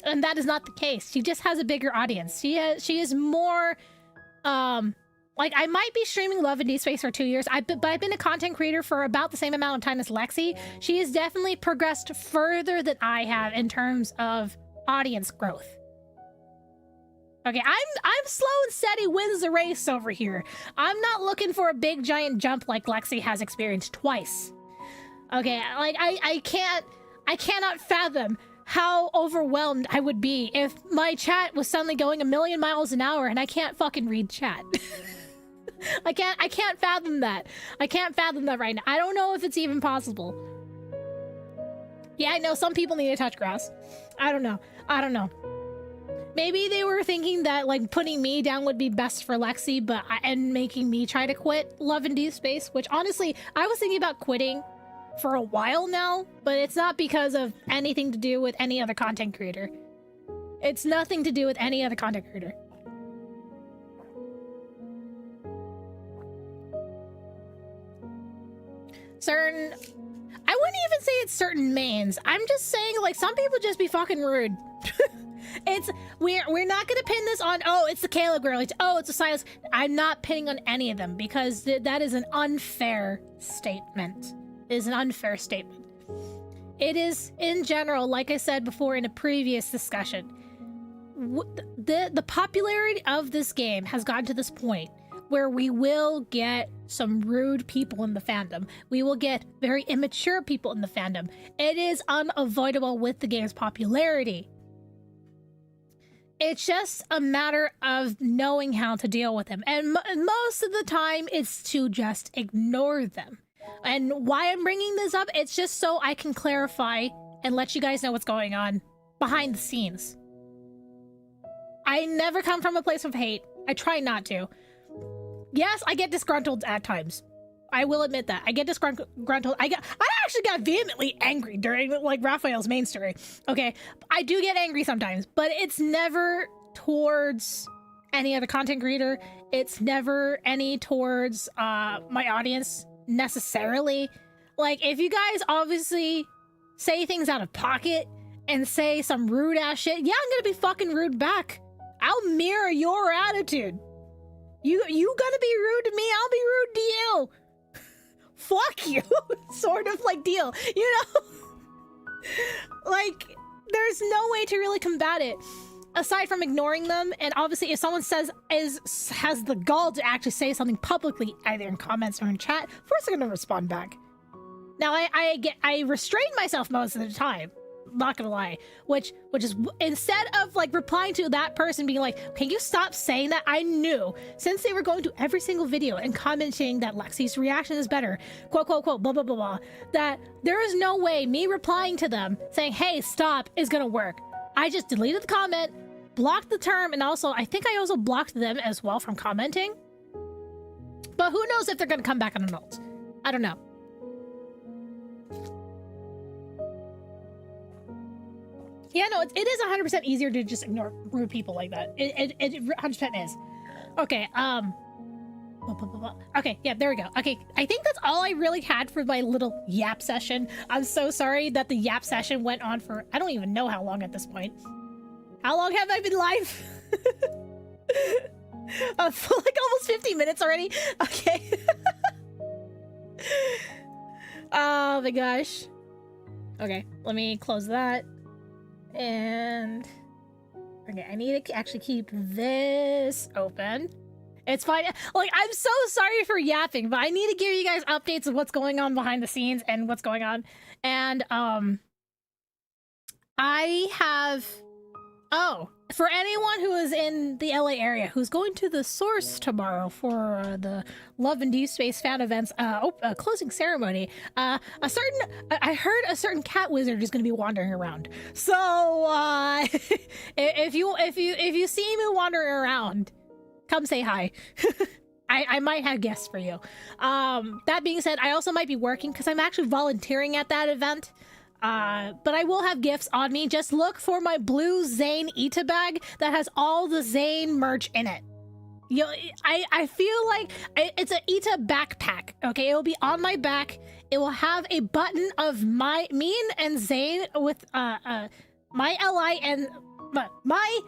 Speaker 1: And that is not the case. She just has a bigger audience. She is more, like, I might be streaming Love and Deepspace for 2 years, but I've been a content creator for about the same amount of time as Lexi. She has definitely progressed further than I have in terms of audience growth. Okay, I'm slow and steady wins the race over here. I'm not looking for a big giant jump like Lexi has experienced twice. Okay, like, I cannot fathom how overwhelmed I would be if my chat was suddenly going 1,000,000 miles an hour and I can't fucking read chat. I can't fathom that. I can't fathom that right now. I don't know if it's even possible. Yeah, I know some people need to touch grass. I don't know. I don't know. Maybe they were thinking that like putting me down would be best for Lexi, and making me try to quit Love and Deepspace, which honestly, I was thinking about quitting for a while now, but it's not because of anything to do with any other content creator. It's nothing to do with any other content creator. I wouldn't even say it's certain mains. I'm just saying like some people just be fucking rude. We're not gonna pin this on, oh, it's the Kayla girl, it's a Silas. I'm not pinning on any of them because that is an unfair statement. It is an unfair statement. It is, in general, like I said before in a previous discussion, the popularity of this game has gotten to this point where we will get some rude people in the fandom. We will get very immature people in the fandom. It is unavoidable with the game's popularity. It's just a matter of knowing how to deal with them. And most of the time, it's to just ignore them. And why I'm bringing this up, it's just so I can clarify and let you guys know what's going on behind the scenes. I never come from a place of hate. I try not to. Yes, I get disgruntled at times. I will admit that. I get disgruntled. I actually got vehemently angry during like Raphael's main story. Okay, I do get angry sometimes, but it's never towards any other content creator. It's never any towards my audience necessarily. Like, if you guys obviously say things out of pocket and say some rude ass shit, yeah, I'm gonna be fucking rude back. I'll mirror your attitude. You gonna be rude to me, I'll be rude to you. Fuck you, sort of like deal, you know? Like, there's no way to really combat it aside from ignoring them. And obviously if someone has the gall to actually say something publicly, either in comments or in chat, of course they're gonna respond back. Now I restrain myself most of the time, not gonna lie, which is instead of like replying to that person being like, can you stop saying that, I knew since they were going to every single video and commenting that Lexi's reaction is better, quote quote quote, blah blah blah blah, that there is no way me replying to them saying hey stop is gonna work. I just deleted the comment, blocked the term, and also I think I also blocked them as well from commenting, but who knows if they're gonna come back on an ult. I don't know. Yeah, no, it is 100% easier to just ignore rude people like that. It 100% is. Okay, okay, yeah, there we go. Okay, I think that's all I really had for my little yap session. I'm so sorry that the yap session went on for, I don't even know how long at this point. How long have I been live? For like almost 50 minutes already? Okay. Oh my gosh. Okay, let me close that. And okay, I need to actually keep this open. It's fine. Like, I'm so sorry for yapping, but I need to give you guys updates of what's going on behind the scenes and what's going on. And I have, oh, for anyone who is in the LA area who's going to the Source tomorrow for the Love and Deepspace fan events closing ceremony, I heard a certain cat wizard is going to be wandering around. So if you see me wandering around, come say hi. I might have guests for you. That being said, I also might be working because I'm actually volunteering at that event. But I will have gifts on me. Just look for my blue Zayne Ita bag that has all the Zayne merch in it. I feel like it's an Ita backpack. Okay, it will be on my back. It will have a button of me and Zayne with my LI and my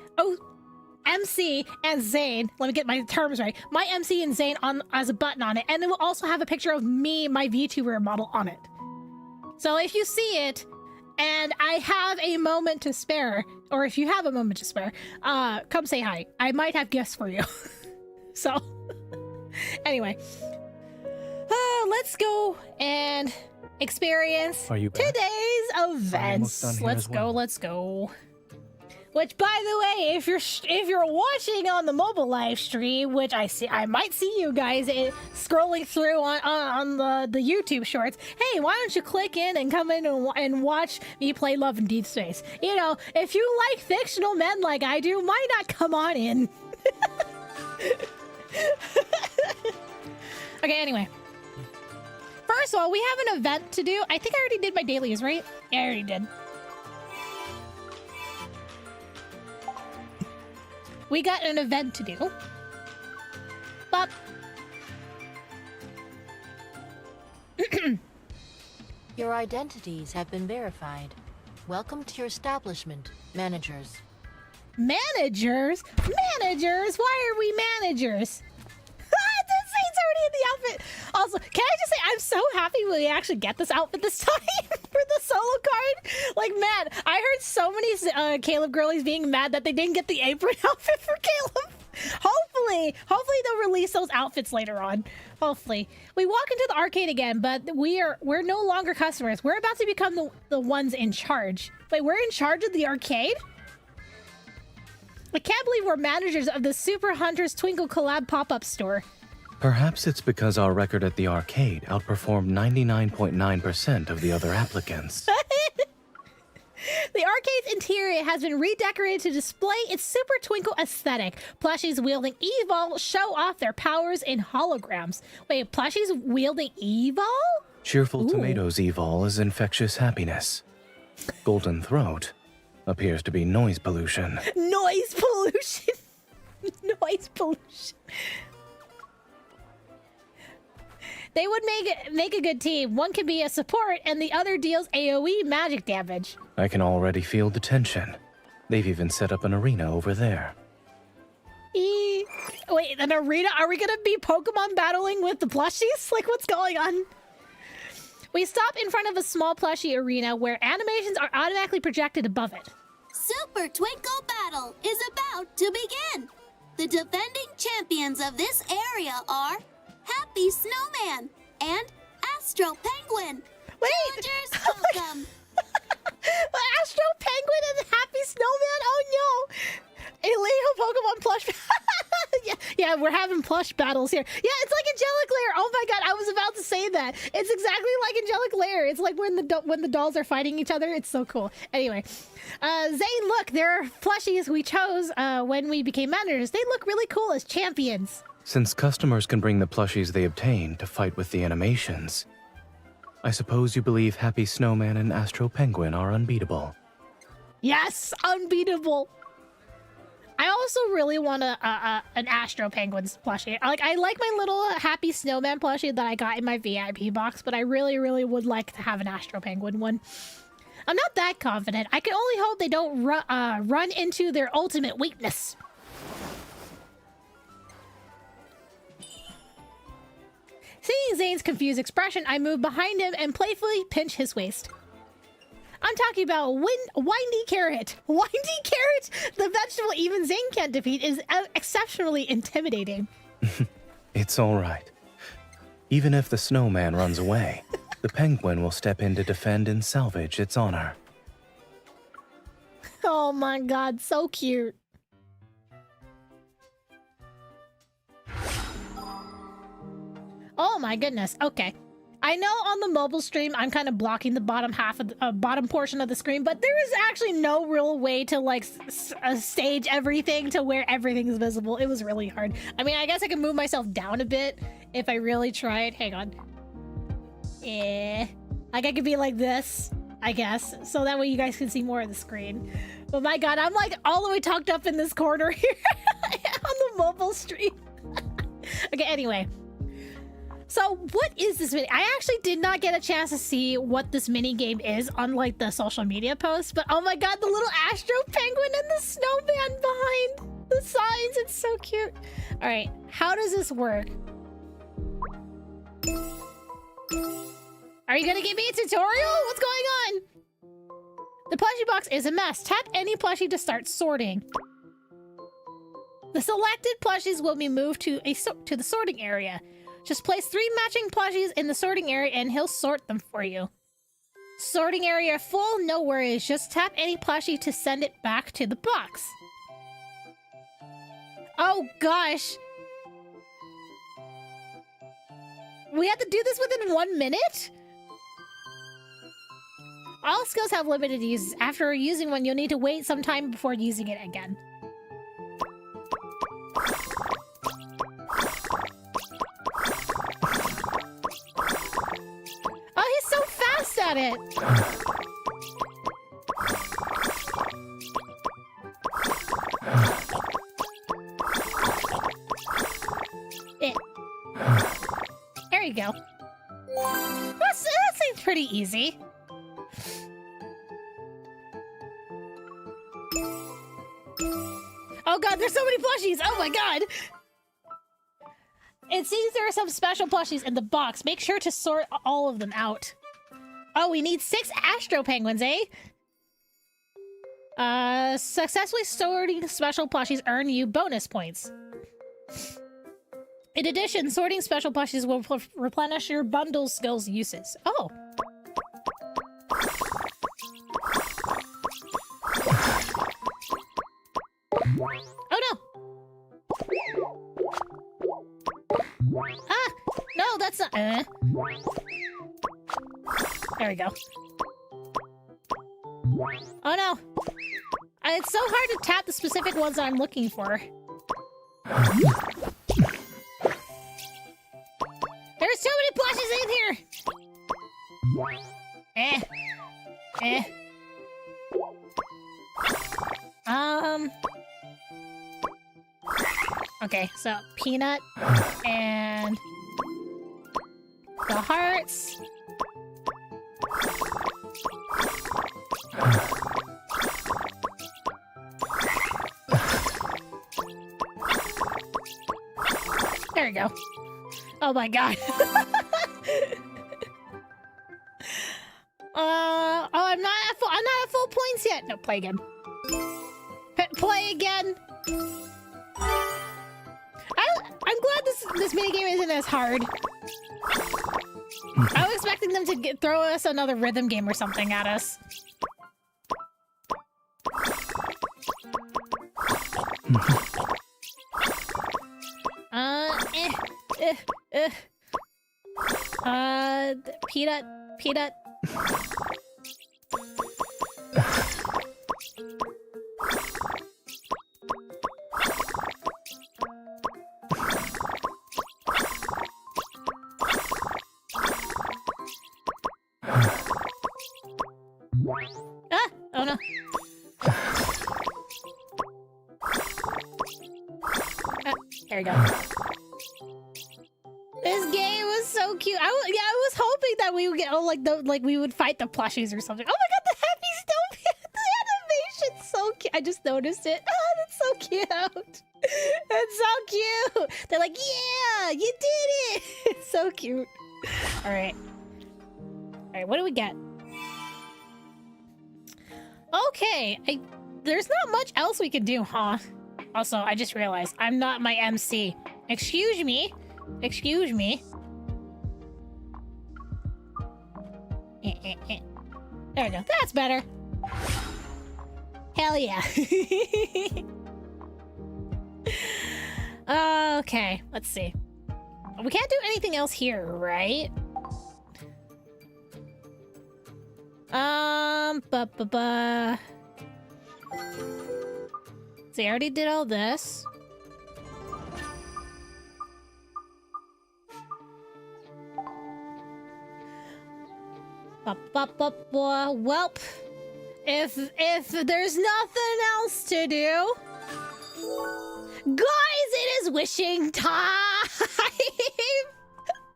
Speaker 1: MC and Zayne. Let me get my terms right. My MC and Zayne on as a button on it, and it will also have a picture of me, my VTuber model, on it. So if you see it, and I have a moment to spare, or if you have a moment to spare, come say hi. I might have gifts for you. So, anyway. let's go and experience
Speaker 3: Are you back?
Speaker 1: today's
Speaker 3: almost done
Speaker 1: events.
Speaker 3: here
Speaker 1: Let's
Speaker 3: as
Speaker 1: go,
Speaker 3: well.
Speaker 1: let's go. Which, by the way, if you're watching on the mobile live stream, which I might see you guys scrolling through on the YouTube shorts. Hey, why don't you click in and come in and watch me play Love in Deep Space? You know, if you like fictional men like I do, why not come on in? Okay, anyway. First of all, we have an event to do. I think I already did my dailies, right? Yeah, I already did. We got an event to do. But
Speaker 4: Your identities have been verified. Welcome to your establishment, managers.
Speaker 1: managers? Managers? Why are we managers? This Zayne's already in the outfit. Also, can I just say I'm so happy we actually get this outfit this time for the solo card. Like, man, I heard so many Caleb girlies being mad that they didn't get the apron outfit for Caleb. Hopefully they'll release those outfits later on. Hopefully. We walk into the arcade again, but we're no longer customers. We're about to become the ones in charge. Wait, we're in charge of the arcade? I can't believe we're managers of the Super Hunters Twinkle Collab pop-up store.
Speaker 3: Perhaps it's because our record at the arcade outperformed 99.9% of the other applicants.
Speaker 1: The arcade's interior has been redecorated to display its Super Twinkle aesthetic. Plushies wielding Evol show off their powers in holograms. Wait, plushies wielding Evol?
Speaker 3: Cheerful
Speaker 1: Ooh.
Speaker 3: Tomatoes Evol is infectious happiness. Golden Throat appears to be noise pollution.
Speaker 1: Noise pollution. Noise pollution. They would make a good team. One can be a support and the other deals AoE magic damage.
Speaker 3: I can already feel the tension. They've even set up an arena over there.
Speaker 1: Wait, an arena? Are we gonna be Pokemon battling with the plushies? Like, what's going on? We stop in front of a small plushie arena where animations are automatically projected above it.
Speaker 5: Super Twinkle Battle is about to begin. The defending champions of this area are Happy Snowman and Astro Penguin.
Speaker 1: Wait!
Speaker 5: Challengers,
Speaker 1: Oh my
Speaker 5: welcome.
Speaker 1: Astro Penguin and Happy Snowman? Oh no! Illegal Pokemon plush. yeah, we're having plush battles here. Yeah, it's like Angelic Lair. Oh my god, I was about to say that. It's exactly like Angelic Lair. It's like when the dolls are fighting each other. It's so cool. Anyway, Zayne, look, there are plushies we chose when we became managers. They look really cool as champions.
Speaker 3: Since customers can bring the plushies they obtain to fight with the animations, I suppose you believe Happy Snowman and Astro Penguin are unbeatable.
Speaker 1: Yes, unbeatable. I also really want an Astro Penguins plushie. I like my little Happy Snowman plushie that I got in my VIP box, but I really would like to have an Astro Penguin one. I'm not that confident. I can only hope they don't run into their ultimate weakness. Seeing Zayne's confused expression, I move behind him and playfully pinch his waist. I'm talking about Windy Carrot. Windy Carrot, the vegetable even Zayne can't defeat, is exceptionally intimidating.
Speaker 3: It's all right. Even if the snowman runs away, the penguin will step in to defend and salvage its honor.
Speaker 1: Oh my god, so cute. Oh my goodness, okay. I know on the mobile stream I'm kind of blocking the bottom half of the bottom portion of the screen, but there is actually no real way to like stage everything to where everything is visible. It was really hard. I mean, I guess I can move myself down a bit if I really tried. Hang on. Like I could be like this, I guess, so that way you guys can see more of the screen. But my god, I'm like all the way tucked up in this corner here on the mobile stream. Okay, anyway. So what is this mini? I actually did not get a chance to see what this mini game is on like the social media posts, but oh my god, the little Astro Penguin and the snowman behind the signs, it's so cute. All right, how does this work? Are you gonna give me a tutorial? What's going on? The plushie box is a mess. Tap any plushie to start sorting. The selected plushies will be moved to the sorting area. Just place 3 matching plushies in the sorting area and he'll sort them for you. Sorting area full, no worries. Just tap any plushie to send it back to the box. Oh gosh. We have to do this within 1 minute? All skills have limited uses. After using one, you'll need to wait some time before using it again. Oh, he's so fast at it! There you go. That seems pretty easy. Oh god, there's so many plushies! Oh my god! It seems there are some special plushies in the box. Make sure to sort all of them out. Oh, we need 6 Astro Penguins, eh? Successfully sorting special plushies earn you bonus points. In addition, sorting special plushies will replenish your bundle skills uses. Oh. Oh no! Ah! No, that's not. There we go. Oh no! It's so hard to tap the specific ones that I'm looking for. There's so many plushies in here! Okay, so peanut and the hearts. There we go. Oh my god. I'm not at full points yet. No, play again. Play again. I'm glad this minigame isn't as hard. I was expecting them to throw us another rhythm game or something at us. Peanut. Oh no. There we go. This game was so cute. I was hoping that we would get we would fight the plushies or something. Oh my god, the happy snowman! The animation's so cute. I just noticed it. Oh, that's so cute. It's so cute. They're like, yeah, you did it. It's so cute. All right, what do we get? Okay, there's not much else we can do, huh? Also, I just realized I'm not my MC. Excuse me. There we go. That's better. Hell yeah. Okay, let's see. We can't do anything else here, right? See, I already did all this. Welp, if there's nothing else to do, guys, it is wishing time.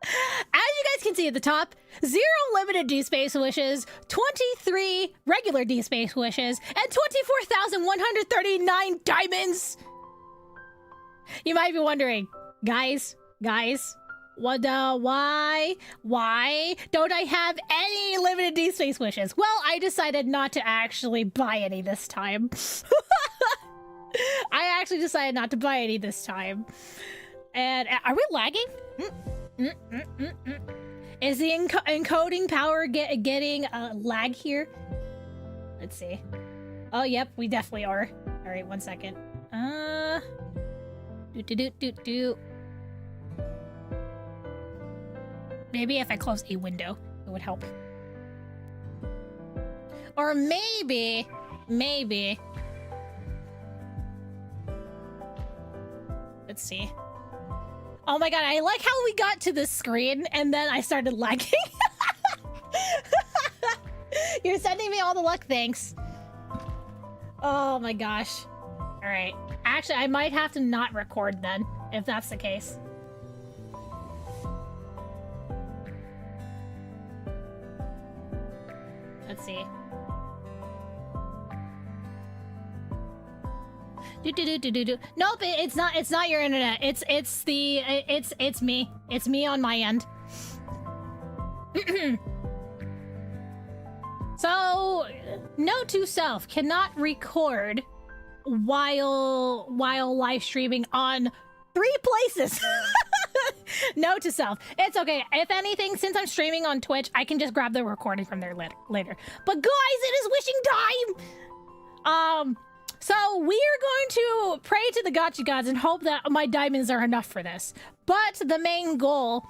Speaker 1: As you guys can see at the top, 0 limited Deepspace wishes, 23 regular Deepspace wishes, and 24,139 diamonds. You might be wondering, guys, what? Why don't I have any limited Deepspace wishes? Well, I decided not to actually buy any this time. I actually decided not to buy any this time. And are we lagging? Is the encoding power getting lag here? Let's see. Oh, yep, we definitely are. All right, 1 second. Maybe if I close a window, it would help. Or maybe. Let's see. Oh my god, I like how we got to this screen and then I started lagging. You're sending me all the luck, thanks. Oh my gosh. All right. Actually, I might have to not record then, if that's the case. Let's see. Nope, it's not. It's not your internet. It's me. It's me on my end. So, note to self: cannot record while live streaming on 3 places. Note to self: it's okay. If anything, since I'm streaming on Twitch, I can just grab the recording from there later. But guys, it is wishing time. So we are going to pray to the gacha gods and hope that my diamonds are enough for this. But the main goal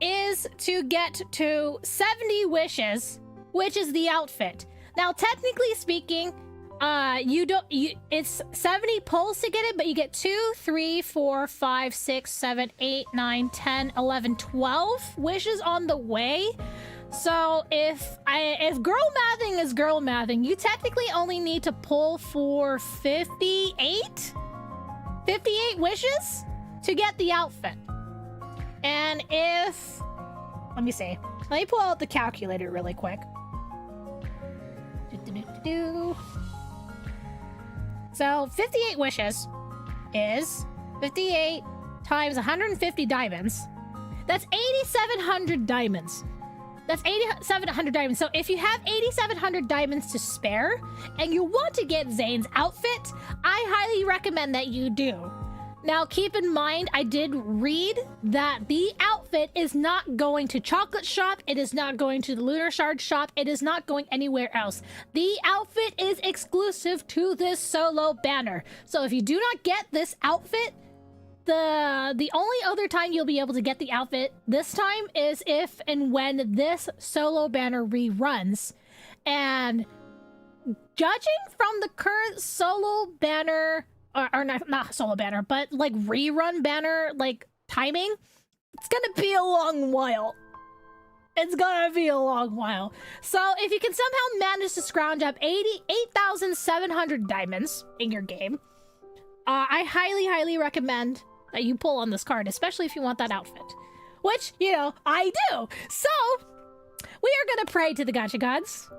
Speaker 1: is to get to 70 wishes, which is the outfit. Now, technically speaking, it's 70 pulls to get it, but you get 2, 3, 4, 5, 6, 7, 8, 9, 10, 11, 12 wishes on the way. So if girl mathing is girl mathing, you technically only need to pull for 58 wishes to get the outfit. And if, let me pull out the calculator really quick. So 58 wishes is 58 times 150 diamonds. That's 8,700 diamonds. That's 8,700 diamonds. So if you have 8,700 diamonds to spare and you want to get Zayne's outfit, I highly recommend that you do. Now, keep in mind, I did read that the outfit is not going to Chocolate Shop. It is not going to the Lunar Shard Shop. It is not going anywhere else. The outfit is exclusive to this solo banner. So if you do not get this outfit, the only other time you'll be able to get the outfit this time is if and when this solo banner reruns. And judging from the current solo banner, or not solo banner, but like rerun banner, like timing, it's gonna be a long while. It's gonna be a long while. So if you can somehow manage to scrounge up 8,700 diamonds in your game, I highly recommend that you pull on this card, especially if you want that outfit. Which, you know, I do. So, we are gonna pray to the gacha gods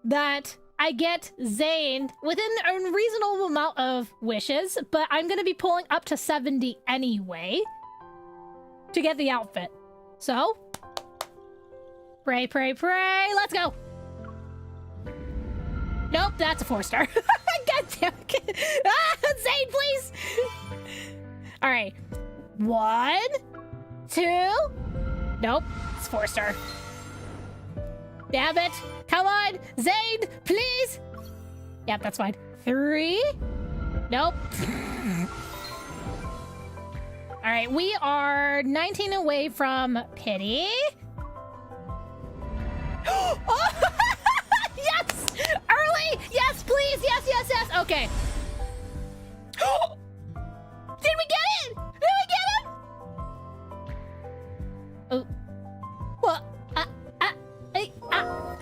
Speaker 1: that I get Zayne within a reasonable amount of wishes, but I'm gonna be pulling up to 70 anyway to get the outfit. So, pray, let's go! Nope, that's a 4-star. God damn it. Zayne, please! Alright. 1, 2. Nope, it's 4-star. Damn it. Come on, Zayne, please. Yep, that's fine. 3. Nope. Alright, we are 19 away from pity. Oh! Yes! Early! Yes, please! Yes! Okay. Did we get it? Did we get him? Oh. What?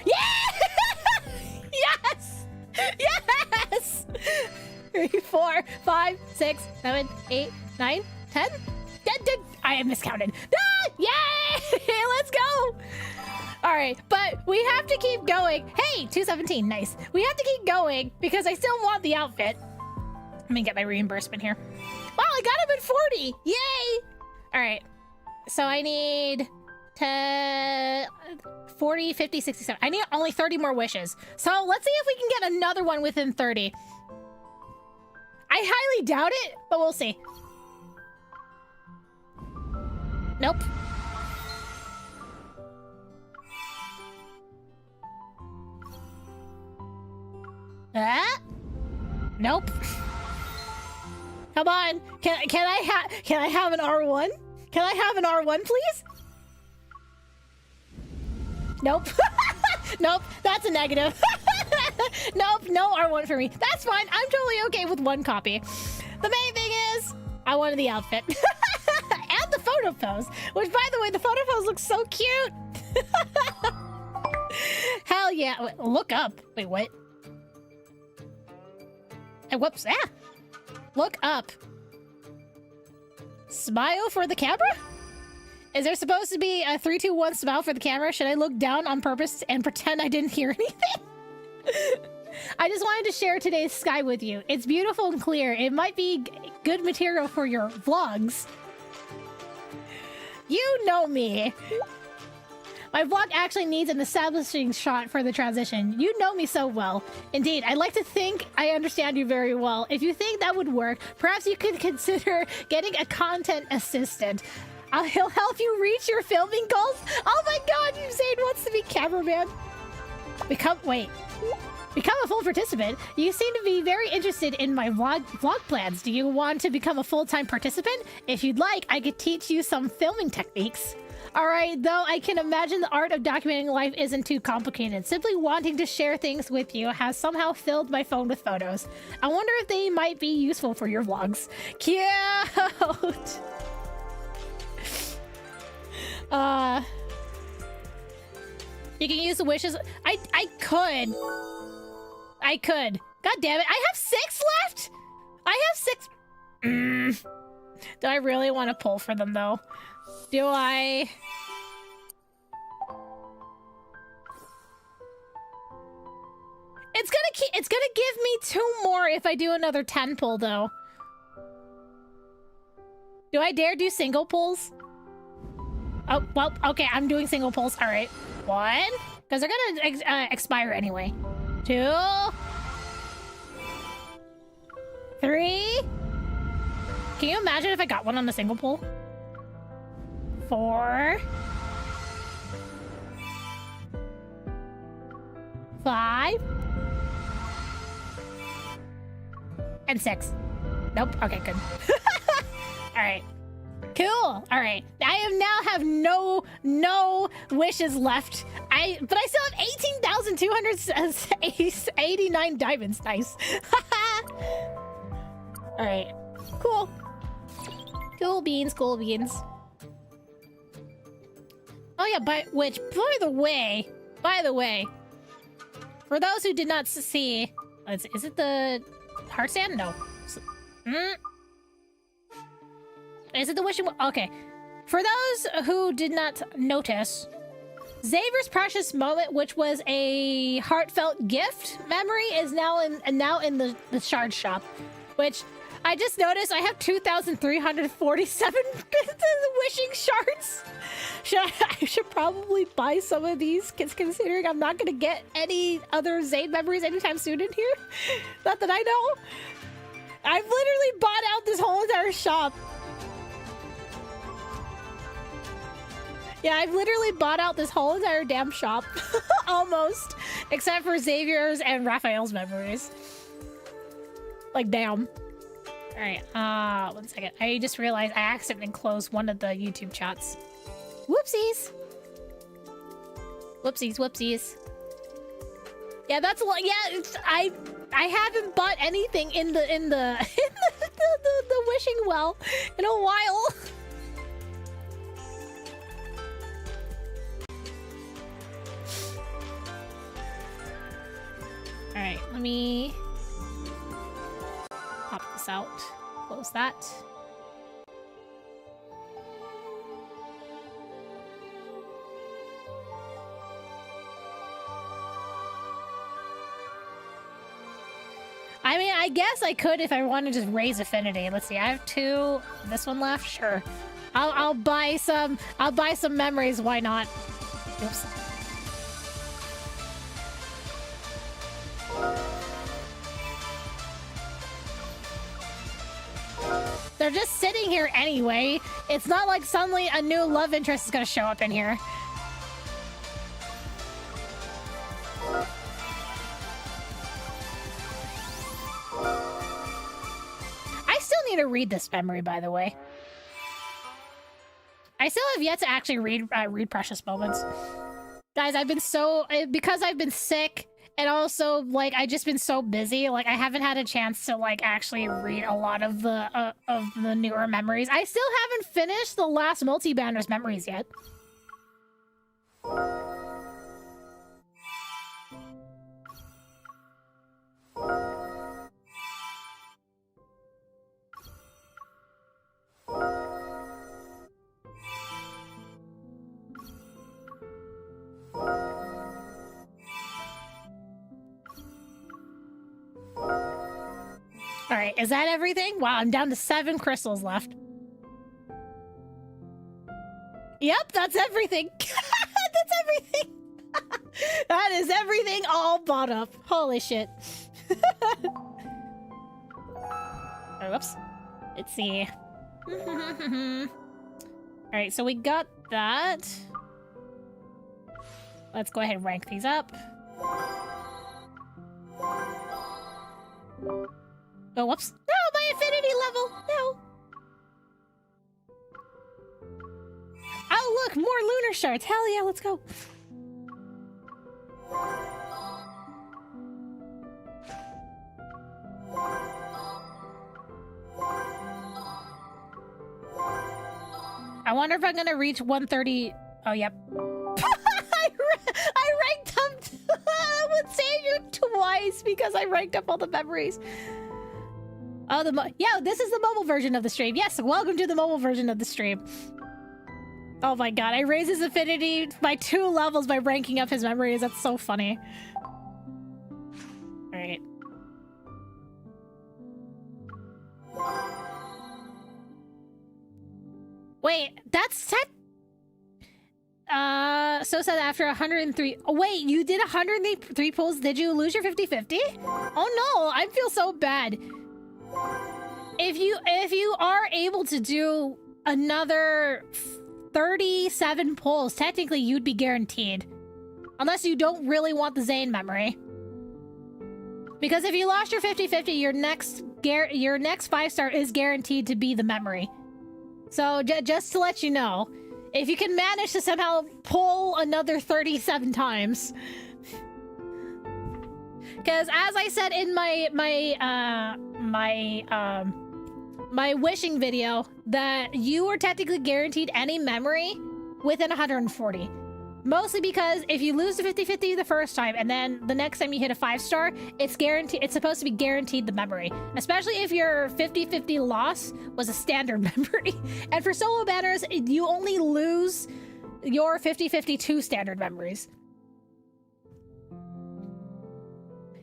Speaker 1: Yeah! Yes! 3, 4, 5, 6, 7, 8, 9, 10. I have miscounted. Yay! Let's go! Alright, but we have to keep going. Hey, 217, nice. We have to keep going because I still want the outfit. Let me get my reimbursement here. Wow, I got him at 40! Yay! Alright, so I need 40, 50, 67. I need only 30 more wishes. So let's see if we can get another one within 30. I highly doubt it, but we'll see. Nope. Nope. Come on. Can I have an R1? Can I have an R1, please? Nope. Nope. That's a negative. Nope. No R1 for me. That's fine. I'm totally okay with one copy. The main thing is, I wanted the outfit. And the photo pose. Which, by the way, the photo pose looks so cute. Hell yeah. Wait, look up. Wait, what? Whoops. Ah. Look up. Smile for the camera? Is there supposed to be a 3, 2, 1 smile for the camera? Should I look down on purpose and pretend I didn't hear anything? I just wanted to share today's sky with you. It's beautiful and clear. It might be good material for your vlogs. You know me. My vlog actually needs an establishing shot for the transition. You know me so well. Indeed, I'd like to think I understand you very well. If you think that would work, perhaps you could consider getting a content assistant. He'll help you reach your filming goals. Oh my god, Zayne wants to be cameraman. Become a full participant. You seem to be very interested in my vlog plans. Do you want to become a full-time participant? If you'd like, I could teach you some filming techniques. Alright, though I can imagine the art of documenting life isn't too complicated. Simply wanting to share things with you has somehow filled my phone with photos. I wonder if they might be useful for your vlogs. Cute! You can use the wishes. I could. God damn it. I have 6 left? I have 6. Do I really want to pull for them though? Do I? It's gonna give me 2 more if I do another 10 pull though. Do I dare do single pulls? Oh, well, okay, I'm doing single pulls. All right. 1, because they're gonna expire anyway. 2, 3. Can you imagine if I got one on the single pull? 4, 5, and 6. Nope. Okay, good. All right. Cool. All right. I now have no wishes left. But I still have 18,289 diamonds. Nice. All right. Cool. Cool beans. Cool beans. Oh yeah. By the way, for those who did not see, is it the heart sand? No. Is it the wishing? Okay. For those who did not notice, Xavier's precious moment, which was a heartfelt gift memory, is now in the shard shop, which I just noticed I have 2,347 wishing shards. I should probably buy some of these, considering I'm not gonna get any other Zayne memories anytime soon in here. Not that I know. I've literally bought out this whole entire shop. Yeah, I've literally bought out this whole entire damn shop. Almost. Except for Xavier's and Raphael's memories. Like, damn. Alright, 1 second. I just realized I accidentally closed one of the YouTube chats. Whoopsies. Whoopsies. Yeah, that's a lot. Yeah, I haven't bought anything in the the wishing well in a while. All right, let me pop this out. Close that. I mean, I guess I could if I want to just raise affinity. Let's see. I have 2. This one left. Sure. I'll buy some. I'll buy some memories. Why not? Oops. They're just sitting here anyway. It's not like suddenly a new love interest is gonna show up in here. need to read this memory, by the way. I still have yet to actually read Precious Moments. Guys, I've been because I've been sick, and also, like, I've just been so busy, like, I haven't had a chance to, like, actually read a lot of the newer memories. I still haven't finished the last multi-banners memories yet. All right, is that everything? Wow, I'm down to 7 crystals left. Yep, that's everything. That's everything. That is everything all bought up. Holy shit. Oh, whoops. Let's see. All right, so we got that. Let's go ahead and rank these up. Oh, whoops. No, my affinity level. No. Oh, look, more lunar shards. Hell yeah, let's go. I wonder if I'm gonna reach 130. Oh, yep. I ranked up with Zayne twice because I ranked up all the memories. Oh, yeah, this is the mobile version of the stream. Yes, welcome to the mobile version of the stream. Oh my god, I raised his affinity by 2 levels by ranking up his memories. That's so funny. Alright. Wait, that's set. So said after 103. Oh, wait, you did 103 pulls. Did you lose your 50-50? Oh no, I feel so bad. If you are able to do another 37 pulls, technically you'd be guaranteed. Unless you don't really want the Zayne memory. Because if you lost your 50-50, your next 5-star is guaranteed to be the memory. So just to let you know, if you can manage to somehow pull another 37 times. Because as I said in my wishing video, that you are technically guaranteed any memory within 140. Mostly because if you lose the 50-50 the first time and then the next time you hit a 5-star, it's guaranteed. It's supposed to be guaranteed the memory, especially if your 50-50 loss was a standard memory. And for solo banners, you only lose your 50-50 2 standard memories.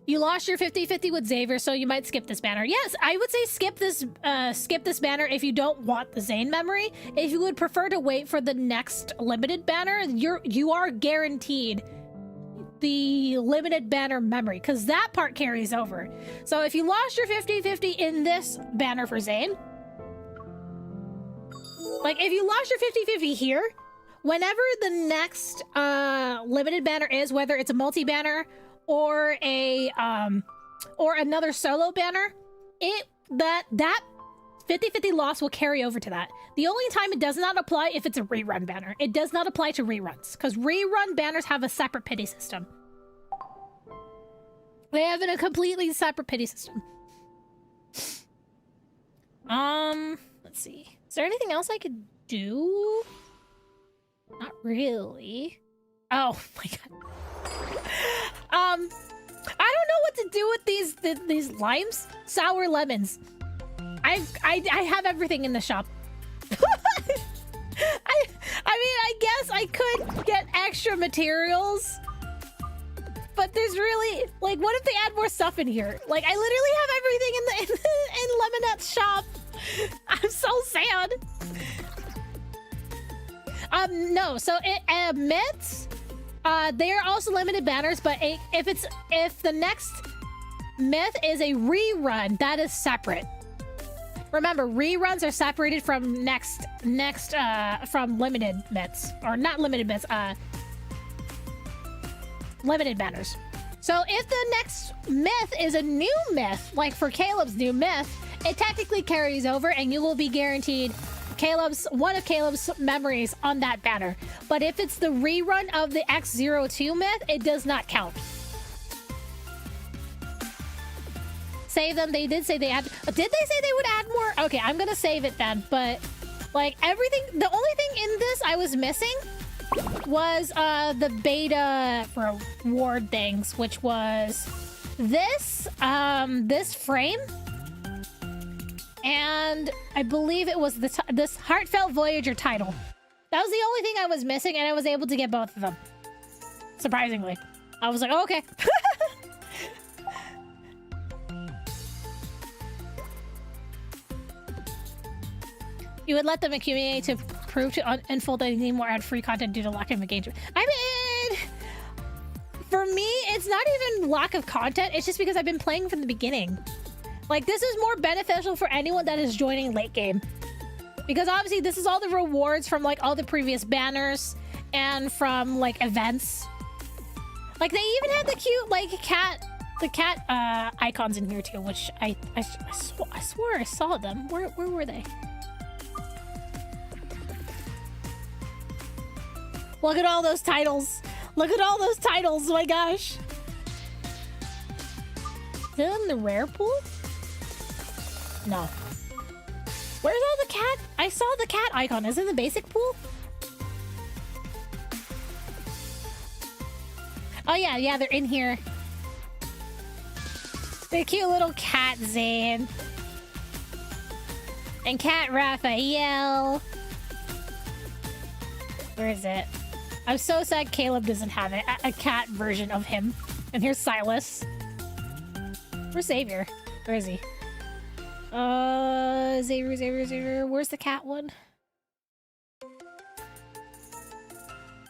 Speaker 1: You lost your 50-50 with Xavier, so you might skip this banner. Yes, I would say skip this banner if you don't want the Zayne memory. If you would prefer to wait for the next limited banner, you are guaranteed the limited banner memory, because that part carries over. So if you lost your 50-50 in this banner for Zayne, like if you lost your 50-50 here, whenever the next limited banner is, whether it's a multi-banner or a or another solo banner, that 50-50 loss will carry over to that. The only time it does not apply if it's a rerun banner. It does not apply to reruns, because rerun banners have a separate pity system. They have a completely separate pity system. Let's see. Is there anything else I could do? Not really. Oh my god. I don't know what to do with these limes. Sour lemons. I have everything in the shop. I mean, I guess I could get extra materials, but there's really, like, what if they add more stuff in here? Like, I literally have everything in Lemonette's shop. I'm so sad. No, so myths, they are also limited banners, but if the next myth is a rerun, that is separate. Remember, reruns are separated from from limited myths, or not limited myths, limited banners. So if the next myth is a new myth, like for Caleb's new myth, it technically carries over, and you will be guaranteed one of Caleb's memories on that banner. But if it's the rerun of the X02 myth, it does not count. Save them. They did say they add. Did they say they would add more? Okay, I'm gonna save it then. But like everything, the only thing in this I was missing was the beta reward things, which was this this frame, and I believe it was this Heartfelt Voyager title. That was the only thing I was missing, and I was able to get both of them. Surprisingly, I was like, oh, okay. You would let them accumulate to prove to unfold anything more ad-free content due to lack of engagement. I mean, for me, it's not even lack of content. It's just because I've been playing from the beginning. Like, this is more beneficial for anyone that is joining late game. Because obviously, this is all the rewards from, like, all the previous banners and from, like, events. Like, they even had the cute, like, cat icons in here, too, which I swore I saw them. Where were they? Look at all those titles. Look at all those titles. Oh my gosh. Is it in the rare pool? No. Where's all the cat? I saw the cat icon. Is it in the basic pool? Oh yeah, they're in here. The cute little cat Zayne. And cat Raphael. Where is it? I'm so sad Caleb doesn't have it. A cat version of him. And here's Silas. Where's Xavier? Where is he? Xavier. Where's the cat one?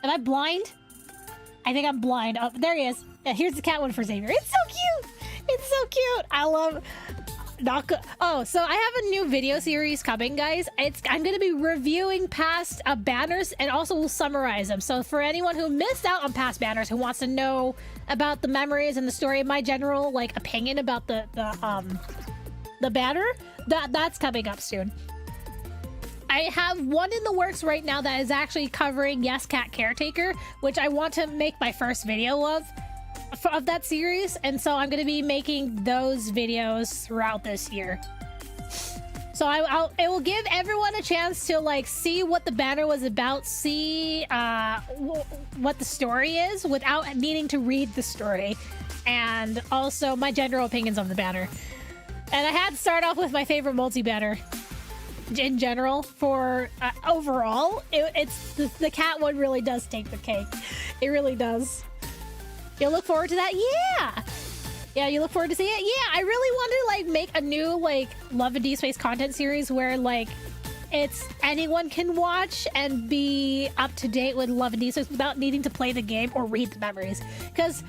Speaker 1: Am I blind? I think I'm blind. Oh, there he is. Yeah, here's the cat one for Xavier. It's so cute. It's so cute. I love... Oh, so I have a new video series coming, guys. I'm going to be reviewing past banners, and also we'll summarize them. So for anyone who missed out on past banners, who wants to know about the memories and the story, my general like opinion about the banner, that's coming up soon. I have one in the works right now that is actually covering Yes Cat Caretaker, which I want to make my first video of that series, and so I'm going to be making those videos throughout this year. So it will give everyone a chance to like see what the banner was about, see what the story is without needing to read the story, and also my general opinions of the banner. And I had to start off with my favorite multi-banner in general. For overall, it's the cat one really does take the cake. It really does. You look forward to that? Yeah, you look forward to seeing it? Yeah, I really want to like make a new like Love and Deepspace content series where like it's anyone can watch and be up to date with Love and Deepspace without needing to play the game or read the memories. Because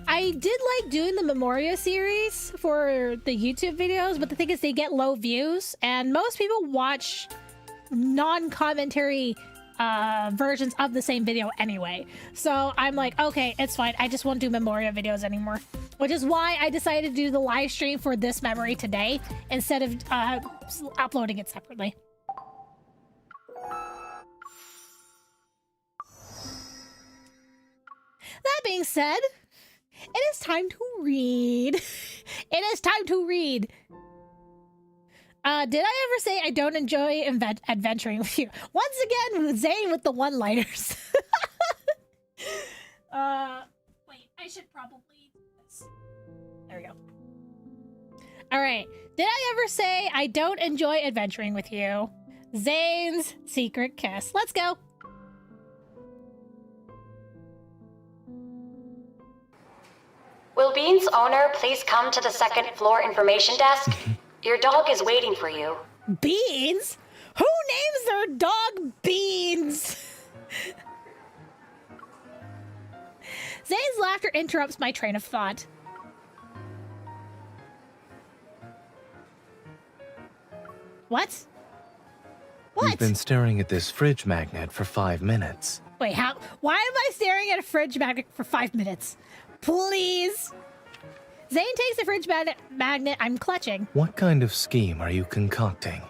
Speaker 1: I did like doing the Memoria series for the YouTube videos, but the thing is they get low views, and most people watch non-commentary versions of the same video anyway. So I'm like, okay, it's fine. I just won't do Memoria videos anymore. Which is why I decided to do the live stream for this memory today instead of uploading it separately. That being said, it is time to read. It is time to read. Did I ever say I don't enjoy adventuring with you? Once again, Zayne with the one-liners. Wait, I should probably do this. There we go. All right. Did I ever say I don't enjoy adventuring with you? Zayne's secret kiss. Let's go.
Speaker 6: Will Bean's owner please come to the second floor information desk? Your dog is waiting for you.
Speaker 1: Beans? Who names their dog Beans? Zayne's laughter interrupts my train of thought. What? What?
Speaker 3: You've been staring at this fridge magnet for 5 minutes.
Speaker 1: Wait, how? Why am I staring at a fridge magnet for 5 minutes? Please? Zayne takes the fridge magnet I'm clutching.
Speaker 3: What kind of scheme are you concocting?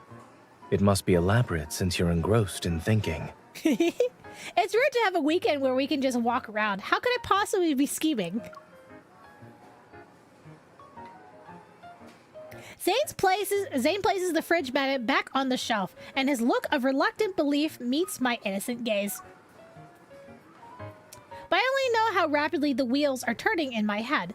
Speaker 3: It must be elaborate since you're engrossed in thinking.
Speaker 1: It's rude to have a weekend where we can just walk around. How could I possibly be scheming? Zayne places the fridge magnet back on the shelf, and his look of reluctant belief meets my innocent gaze. But I only know how rapidly the wheels are turning in my head.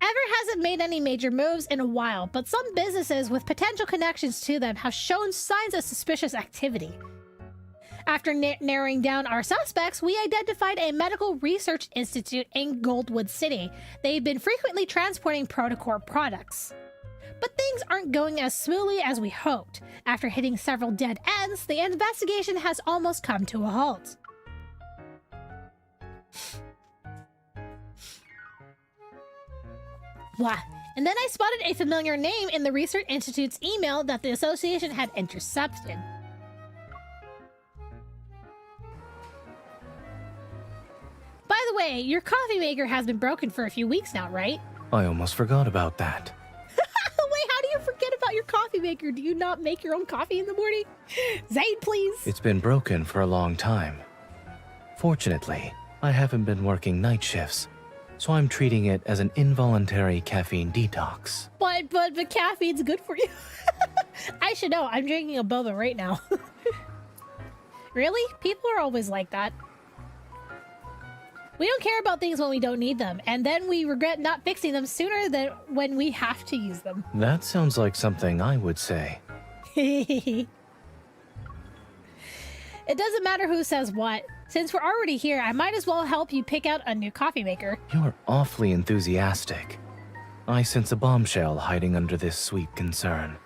Speaker 1: Ever hasn't made any major moves in a while, but some businesses with potential connections to them have shown signs of suspicious activity. After narrowing down our suspects, we identified a medical research institute in Goldwood City. They've been frequently transporting Protocore products. But things aren't going as smoothly as we hoped. After hitting several dead ends, the investigation has almost come to a halt. Blah. And then I spotted a familiar name in the Research Institute's email that the association had intercepted. By the way, your coffee maker has been broken for a few weeks now, right?
Speaker 3: I almost forgot about that.
Speaker 1: Wait, how do you forget about your coffee maker? Do you not make your own coffee in the morning? Zayne, please.
Speaker 3: It's been broken for a long time. Fortunately, I haven't been working night shifts, so I'm treating it as an involuntary caffeine detox.
Speaker 1: But caffeine's good for you. I should know. I'm drinking a boba right now. Really? People are always like that. We don't care about things when we don't need them, and then we regret not fixing them sooner than when we have to use them.
Speaker 3: That sounds like something I would say.
Speaker 1: It doesn't matter who says what. Since we're already here, I might as well help you pick out a new coffee maker.
Speaker 3: You're awfully enthusiastic. I sense a bombshell hiding under this sweet concern.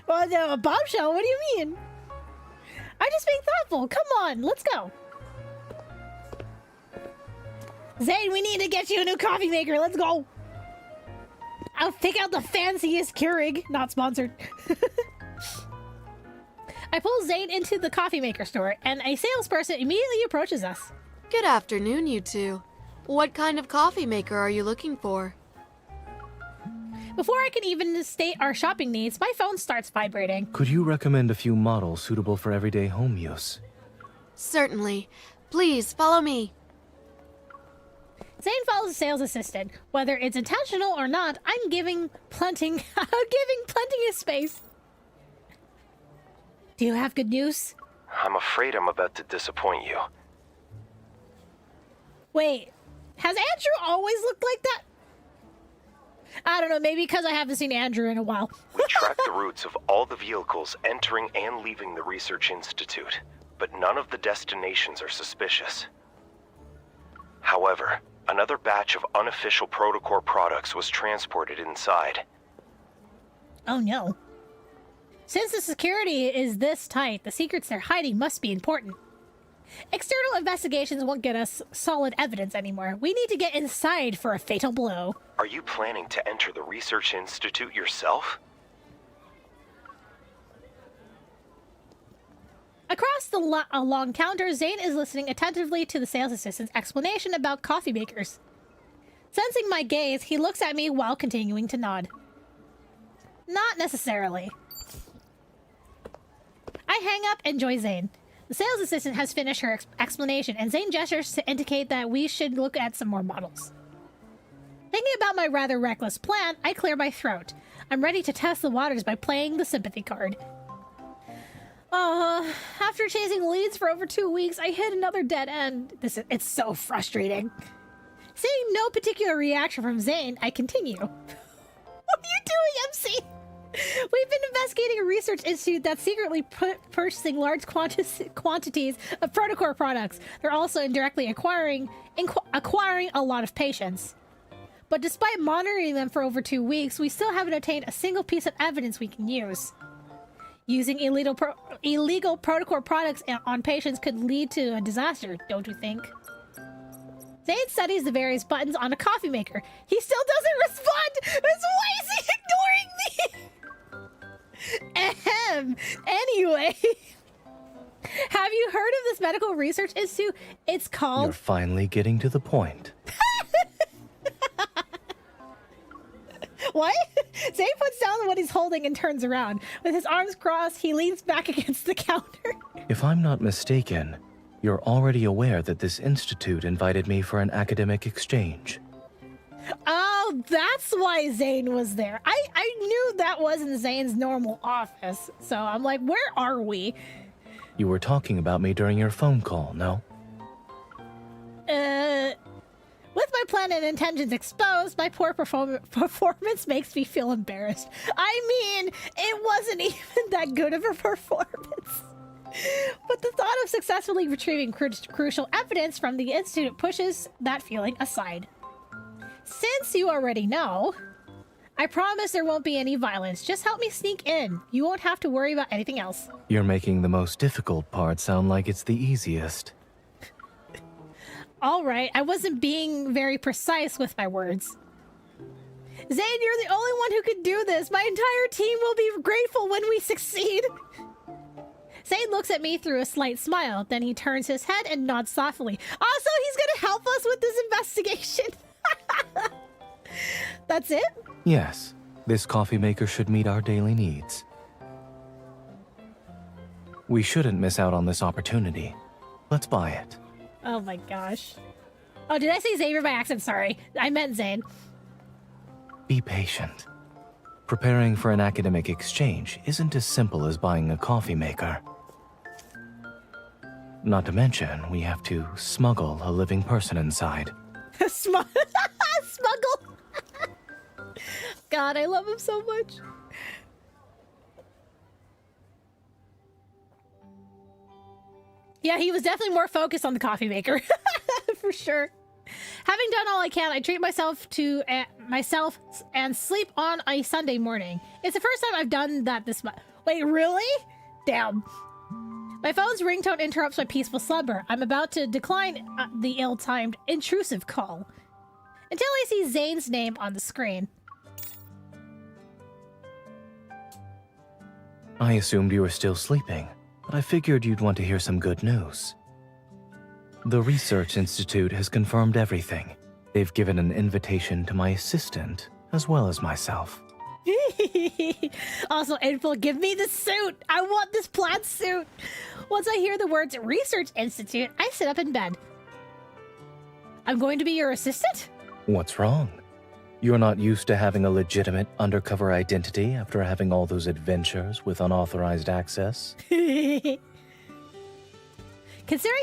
Speaker 1: Well, no, a bombshell? What do you mean? I'm just being thoughtful. Come on, let's go. Zayne, we need to get you a new coffee maker. Let's go. I'll pick out the fanciest Keurig. Not sponsored. I pull Zayne into the coffee maker store, and a salesperson immediately approaches us.
Speaker 4: Good afternoon, you two. What kind of coffee maker are you looking for?
Speaker 1: Before I can even state our shopping needs, my phone starts vibrating.
Speaker 3: Could you recommend a few models suitable for everyday home use?
Speaker 4: Certainly. Please, follow me.
Speaker 1: Zayne follows the sales assistant. Whether it's intentional or not, I'm giving plenty of space. Do you have good news?
Speaker 7: I'm afraid I'm about to disappoint you.
Speaker 1: Wait, has Andrew always looked like that? I don't know, maybe because I haven't seen Andrew in a while.
Speaker 7: We tracked the routes of all the vehicles entering and leaving the Research Institute, but none of the destinations are suspicious. However, another batch of unofficial Protocore products was transported inside.
Speaker 1: Oh no. Since the security is this tight, the secrets they're hiding must be important. External investigations won't get us solid evidence anymore. We need to get inside for a fatal blow.
Speaker 7: Are you planning to enter the Research Institute yourself?
Speaker 1: Across the long counter, Zayne is listening attentively to the sales assistant's explanation about coffee makers. Sensing my gaze, he looks at me while continuing to nod. Not necessarily. I hang up and join Zayne. The sales assistant has finished her explanation, and Zayne gestures to indicate that we should look at some more models. Thinking about my rather reckless plan, I clear my throat. I'm ready to test the waters by playing the sympathy card. After chasing leads for over 2 weeks, I hit another dead end. It's so frustrating. Seeing no particular reaction from Zayne, I continue. What are you doing, MC? We've been investigating a research institute that's secretly purchasing large quantities of Protocore products. They're also indirectly acquiring a lot of patients. But despite monitoring them for over 2 weeks, we still haven't obtained a single piece of evidence we can use. Using illegal Protocore products on patients could lead to a disaster, don't you think? Zayne studies the various buttons on a coffee maker. He still doesn't respond! Why is he ignoring me? Ahem. Anyway, Have you heard of this medical research institute? It's called...
Speaker 3: You're finally getting to the point.
Speaker 1: What? Zayne puts down what he's holding and turns around. With his arms crossed, he leans back against the counter.
Speaker 3: If I'm not mistaken, you're already aware that this institute invited me for an academic exchange.
Speaker 1: Oh, that's why Zayne was there. I knew that wasn't Zayne's normal office. So I'm like, where are we?
Speaker 3: You were talking about me during your phone call, no?
Speaker 1: With my plan and intentions exposed, my poor performance makes me feel embarrassed. I mean, it wasn't even that good of a performance. But the thought of successfully retrieving crucial evidence from the institute pushes that feeling aside. Since you already know, I promise there won't be any violence. Just help me sneak in. You won't have to worry about anything else.
Speaker 3: You're making the most difficult part sound like it's the easiest.
Speaker 1: All right, I wasn't being very precise with my words. Zayne, you're the only one who could do this. My entire team will be grateful when we succeed. Zayne looks at me through a slight smile. Then he turns his head and nods softly. Also, he's going to help us with this investigation. That's it?
Speaker 3: Yes, this coffee maker should meet our daily needs. We shouldn't miss out on this opportunity. Let's buy it.
Speaker 1: Oh my gosh. Oh, did I say Xavier by accident? Sorry. I meant Zayne.
Speaker 3: Be patient. Preparing for an academic exchange isn't as simple as buying a coffee maker. Not to mention, we have to smuggle a living person inside.
Speaker 1: Smuggle. God, I love him so much. Yeah, he was definitely more focused on the coffee maker. For sure. Having done all I can, I treat myself and sleep on a Sunday morning. It's the first time I've done that this month. Wait, really? Damn. My phone's ringtone interrupts my peaceful slumber. I'm about to decline the ill-timed, intrusive call. Until I see Zayne's name on the screen.
Speaker 3: I assumed you were still sleeping, but I figured you'd want to hear some good news. The Research Institute has confirmed everything. They've given an invitation to my assistant, as well as myself.
Speaker 1: Also, Info, give me the suit! I want this plaid suit! Once I hear the words Research Institute, I sit up in bed. I'm going to be your assistant?
Speaker 3: What's wrong? You're not used to having a legitimate undercover identity after having all those adventures with unauthorized access?
Speaker 1: Considering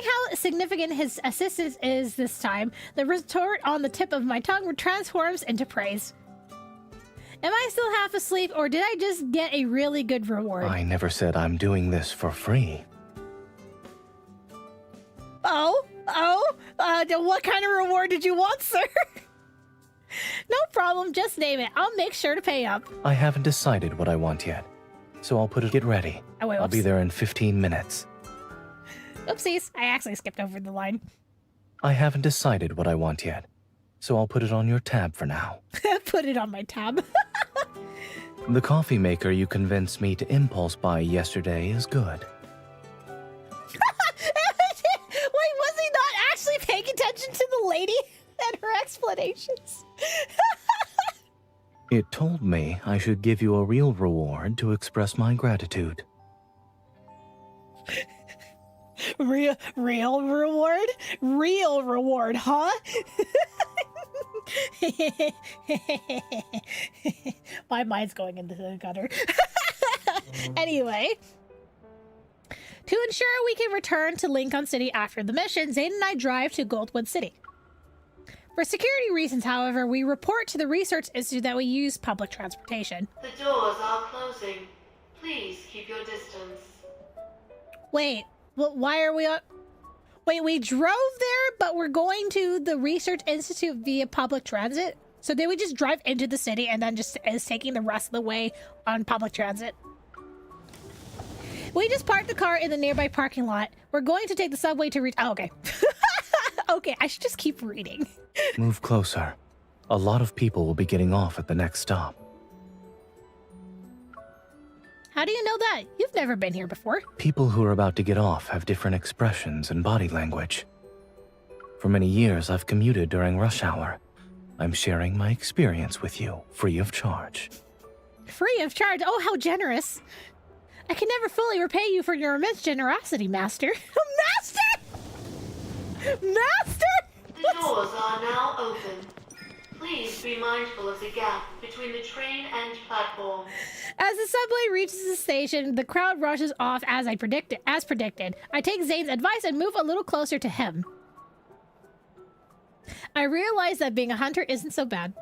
Speaker 1: how significant his assistance is this time, the retort on the tip of my tongue transforms into praise. Am I still half asleep, or did I just get a really good reward?
Speaker 3: I never said I'm doing this for free.
Speaker 1: What kind of reward did you want, sir? No problem, just name it. I'll make sure to pay up.
Speaker 3: I haven't decided what I want yet, so I'll put it. Get ready.
Speaker 1: Oh, wait,
Speaker 3: I'll be there in 15 minutes.
Speaker 1: Oopsies, I actually skipped over the line.
Speaker 3: I haven't decided what I want yet, so I'll put it on your tab for now.
Speaker 1: Put it on my tab.
Speaker 3: The coffee maker you convinced me to impulse buy yesterday is good.
Speaker 1: Wait, was he not actually paying attention to the lady and her explanations?
Speaker 3: It told me I should give you a real reward to express my gratitude.
Speaker 1: Real reward? Real reward, huh? My mind's going into the gutter. Anyway, to ensure we can return to Lincoln City after the mission, Zayne and I drive to Goldwood City. For security reasons, however, we report to the Research Institute that we use public transportation.
Speaker 8: The doors are closing. Please keep your distance.
Speaker 1: Wait, why are we on... Wait, we drove there, but we're going to the Research Institute via public transit? So did we just drive into the city and then just is taking the rest of the way on public transit? We just parked the car in the nearby parking lot. We're going to take the subway to reach... Oh, okay. Okay, I should just keep reading.
Speaker 3: Move closer. A lot of people will be getting off at the next stop.
Speaker 1: How do you know that? You've never been here before.
Speaker 3: People who are about to get off have different expressions and body language. For many years, I've commuted during rush hour. I'm sharing my experience with you, free of charge.
Speaker 1: Free of charge? Oh, how generous. I can never fully repay you for your immense generosity, Master. Master! Master!
Speaker 8: The doors are now open. Please be mindful of the gap between the train and platform.
Speaker 1: As the subway reaches the station, the crowd rushes off as predicted. I take Zayne's advice and move a little closer to him. I realize that being a hunter isn't so bad.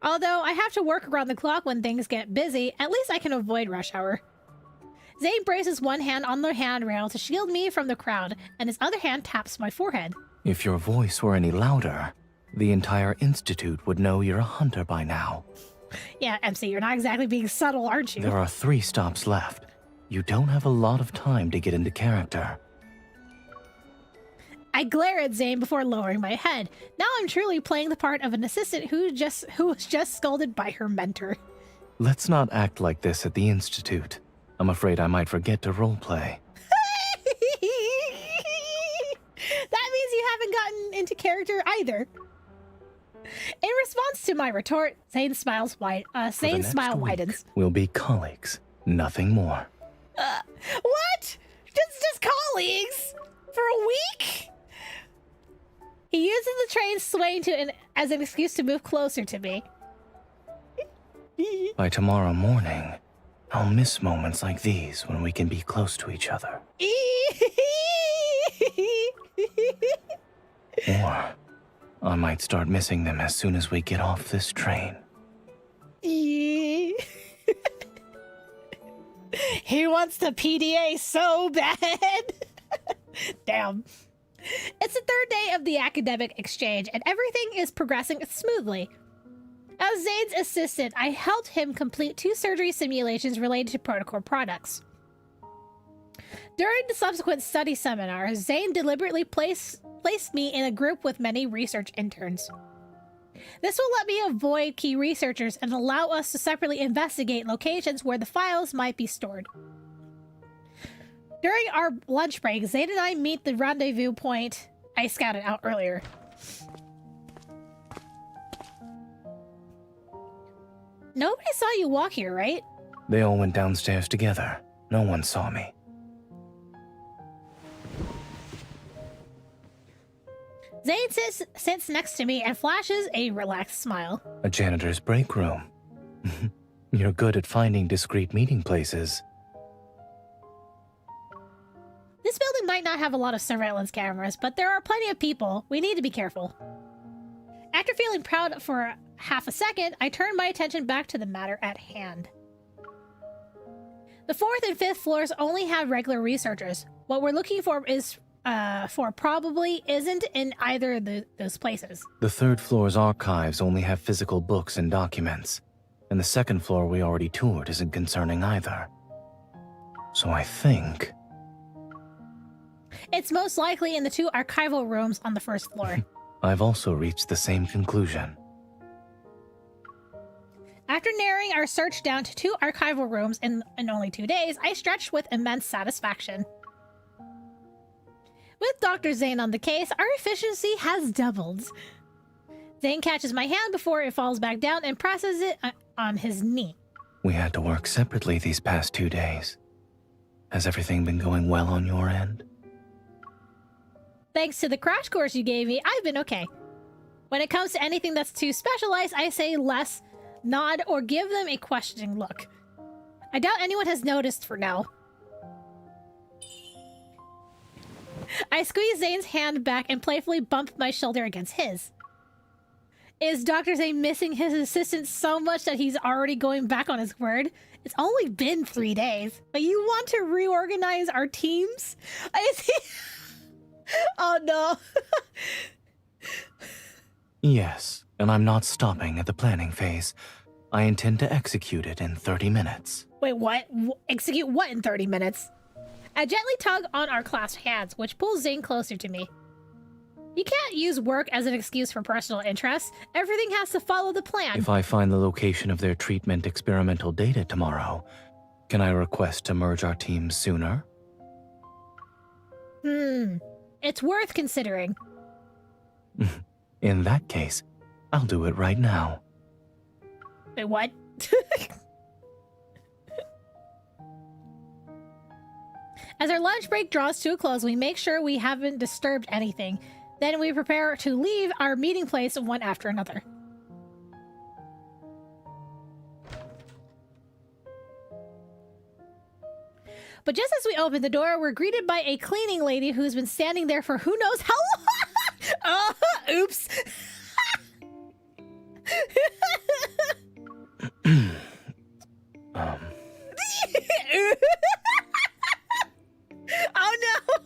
Speaker 1: Although I have to work around the clock when things get busy, at least I can avoid rush hour. Zayne braces one hand on the handrail to shield me from the crowd, and his other hand taps my forehead.
Speaker 3: If your voice were any louder, the entire institute would know you're a hunter by now.
Speaker 1: Yeah, MC, you're not exactly being subtle, aren't you?
Speaker 3: There are 3 stops left. You don't have a lot of time to get into character.
Speaker 1: I glare at Zayne before lowering my head. Now I'm truly playing the part of an assistant who was just scolded by her mentor.
Speaker 3: Let's not act like this at the institute. I'm afraid I might forget to roleplay.
Speaker 1: That means you haven't gotten into character either. In response to my retort, Zayne's smile widens.
Speaker 3: We'll be colleagues, nothing more.
Speaker 1: What? Just colleagues? For a week? He uses the train swaying as an excuse to move closer to me.
Speaker 3: By tomorrow morning, I'll miss moments like these when we can be close to each other. Or I might start missing them as soon as we get off this train.
Speaker 1: He wants the PDA so bad. Damn. It's the 3rd day of the academic exchange, and everything is progressing smoothly. As Zayne's assistant, I helped him complete 2 surgery simulations related to protocol products. During the subsequent study seminar, Zayne deliberately placed me in a group with many research interns. This will let me avoid key researchers and allow us to separately investigate locations where the files might be stored. During our lunch break, Zayne and I meet the rendezvous point I scouted out earlier. Nobody saw you walk here, right?
Speaker 3: They all went downstairs together. No one saw me.
Speaker 1: Zayne sits next to me and flashes a relaxed smile.
Speaker 3: A janitor's break room. You're good at finding discreet meeting places.
Speaker 1: This building might not have a lot of surveillance cameras, but there are plenty of people. We need to be careful. After feeling proud for half a second, I turn my attention back to the matter at hand. The 4th and 5th floors only have regular researchers. What we're looking for probably isn't in either of those places.
Speaker 3: The 3rd floor's archives only have physical books and documents, and the 2nd floor we already toured isn't concerning either. So I think...
Speaker 1: It's most likely in the 2 archival rooms on the 1st floor.
Speaker 3: I've also reached the same conclusion.
Speaker 1: After narrowing our search down to 2 archival rooms in only 2 days, I stretched with immense satisfaction. With Dr. Zayne on the case, our efficiency has doubled. Zayne catches my hand before it falls back down and presses it on his knee.
Speaker 3: We had to work separately these past 2 days. Has everything been going well on your end?
Speaker 1: Thanks to the crash course you gave me, I've been okay. When it comes to anything that's too specialized, I say less, nod, or give them a questioning look. I doubt anyone has noticed for now. I squeeze Zayne's hand back and playfully bump my shoulder against his. Is Dr. Zayne missing his assistant so much that he's already going back on his word? It's only been 3 days, but you want to reorganize our teams? Oh no.
Speaker 3: Yes, and I'm not stopping at the planning phase. I intend to execute it in 30 minutes.
Speaker 1: Wait, what? Execute what in 30 minutes? I gently tug on our clasped hands, which pulls Zayne closer to me. You can't use work as an excuse for personal interests. Everything has to follow the plan.
Speaker 3: If I find the location of their treatment experimental data tomorrow, Can I request to merge our teams sooner?
Speaker 1: It's worth considering.
Speaker 3: In that case, I'll do it right now.
Speaker 1: Wait, what? As our lunch break draws to a close, we make sure we haven't disturbed anything. Then we prepare to leave our meeting place one after another. But just as we open the door, we're greeted by a cleaning lady who's been standing there for who knows how long. Oops. Oh no!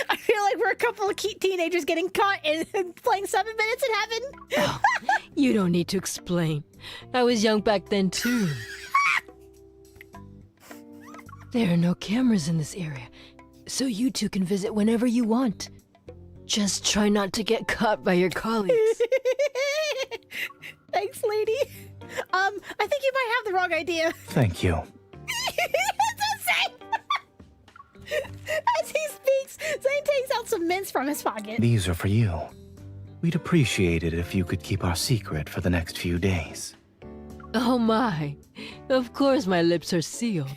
Speaker 1: I feel like we're a couple of teenagers getting caught in playing 7 Minutes in Heaven.
Speaker 9: Oh, you don't need to explain. I was young back then too. There are no cameras in this area, so you two can visit whenever you want. Just try not to get caught by your colleagues.
Speaker 1: Thanks, lady. I think you might have the wrong idea.
Speaker 3: Thank you.
Speaker 1: As he speaks, Zayne takes out some mints from his pocket.
Speaker 3: These are for you. We'd appreciate it if you could keep our secret for the next few days.
Speaker 9: Oh my. Of course my lips are sealed.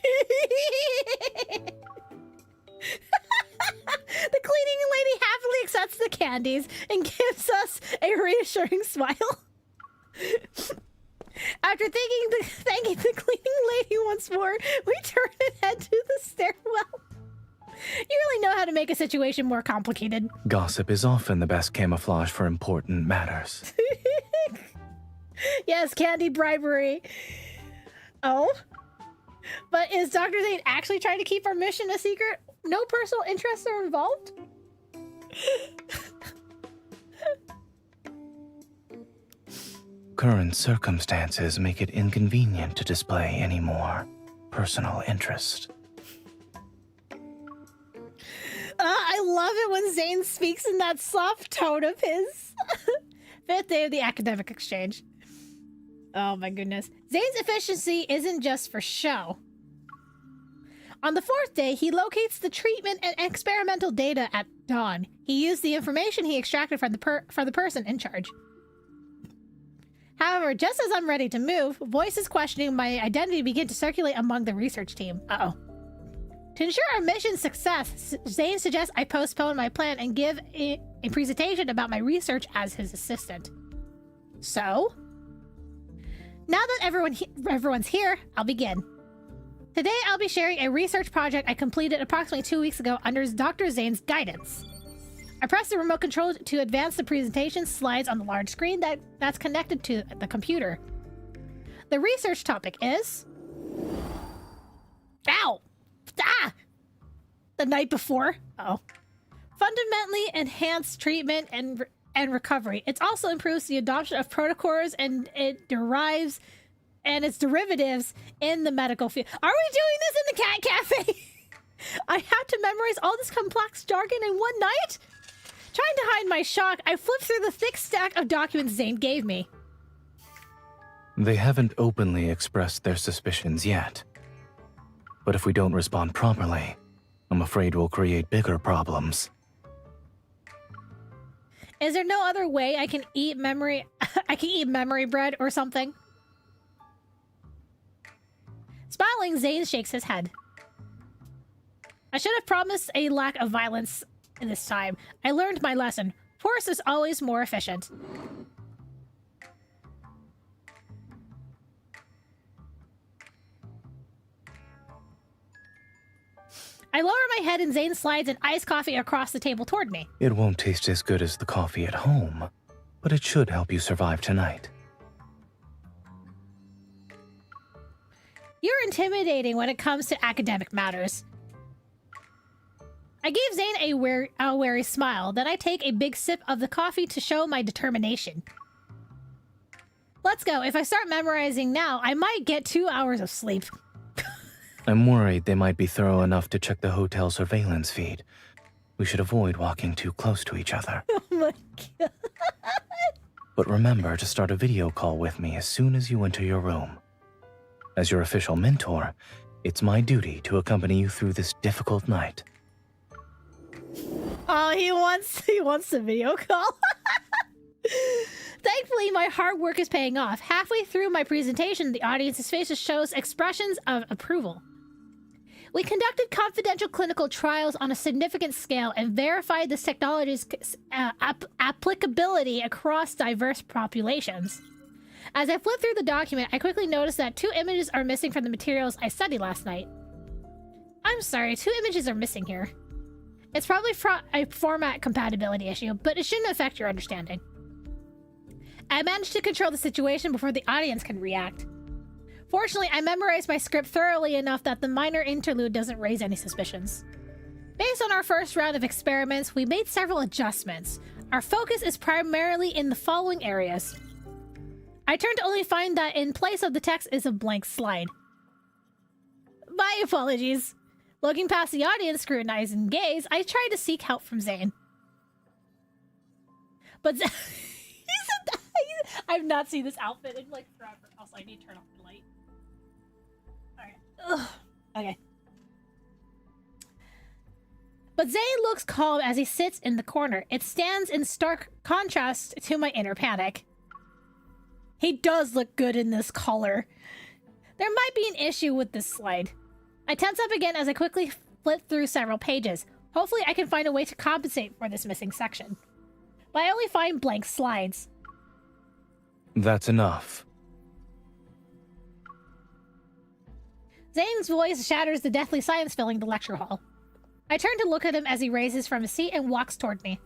Speaker 1: The cleaning lady happily accepts the candies and gives us a reassuring smile. After thanking the cleaning lady once more, we turn and head to the stairwell. You really know how to make a situation more complicated.
Speaker 3: Gossip is often the best camouflage for important matters.
Speaker 1: Yes, candy bribery. Oh? But is Dr. Zayne actually trying to keep our mission a secret? No personal interests are involved?
Speaker 3: Current circumstances make it inconvenient to display any more personal interest.
Speaker 1: I love it when Zayne speaks in that soft tone of his. 5th day of the academic exchange. Oh my goodness. Zayne's efficiency isn't just for show. On the 4th day, he locates the treatment and experimental data at dawn. He used the information he extracted from the person in charge. However, just as I'm ready to move, voices questioning my identity begin to circulate among the research team. Uh-oh. To ensure our mission's success, Zayne suggests I postpone my plan and give a presentation about my research as his assistant. So, now that everyone's here, I'll begin. Today, I'll be sharing a research project I completed approximately 2 weeks ago under Dr. Zayne's guidance. I press the remote control to advance the presentation slides on the large screen that's connected to the computer. The research topic is... Ow! Ah! The night before. Oh. Fundamentally enhanced treatment and recovery. It also improves the adoption of protocols and its derivatives in the medical field. Are we doing this in the cat cafe? I had to memorize all this complex jargon in one night? Trying to hide my shock, I flipped through the thick stack of documents Zayne gave me.
Speaker 3: They haven't openly expressed their suspicions yet. But if we don't respond properly, I'm afraid we'll create bigger problems.
Speaker 1: Is there no other way I can eat memory bread or something? Smiling, Zayne shakes his head. I should have promised a lack of violence this time. I learned my lesson. Force is always more efficient. I lower my head and Zayne slides an iced coffee across the table toward me.
Speaker 3: It won't taste as good as the coffee at home, but it should help you survive tonight.
Speaker 1: You're intimidating when it comes to academic matters. I gave Zayne a wary smile, then I take a big sip of the coffee to show my determination. Let's go. If I start memorizing now, I might get 2 hours of sleep.
Speaker 3: I'm worried they might be thorough enough to check the hotel surveillance feed. We should avoid walking too close to each other.
Speaker 1: Oh my god.
Speaker 3: But remember to start a video call with me as soon as you enter your room. As your official mentor, It's my duty to accompany you through this difficult night.
Speaker 1: Oh, he wants the video call. Thankfully, my hard work is paying off. Halfway through my presentation, the audience's faces shows expressions of approval. We conducted confidential clinical trials on a significant scale and verified this technology's applicability across diverse populations. As I flipped through the document, I quickly noticed that 2 images are missing from the materials I studied last night. I'm sorry, 2 images are missing here. It's probably a format compatibility issue, but it shouldn't affect your understanding. I managed to control the situation before the audience can react. Fortunately, I memorized my script thoroughly enough that the minor interlude doesn't raise any suspicions. Based on our first round of experiments, we made several adjustments. Our focus is primarily in the following areas. I turned to only find that in place of the text is a blank slide. My apologies. Looking past the audience scrutinizing gaze, I tried to seek help from Zayne. But I've not seen this outfit in like forever. Also, I need to turn off the light. Alright. Okay. But Zayne looks calm as he sits in the corner. It stands in stark contrast to my inner panic. He does look good in this color. There might be an issue with this slide. I tense up again as I quickly flip through several pages. Hopefully I can find a way to compensate for this missing section. But I only find blank slides.
Speaker 3: That's enough.
Speaker 1: Zayne's voice shatters the deathly silence filling the lecture hall. I turn to look at him as he raises from his seat and walks toward me.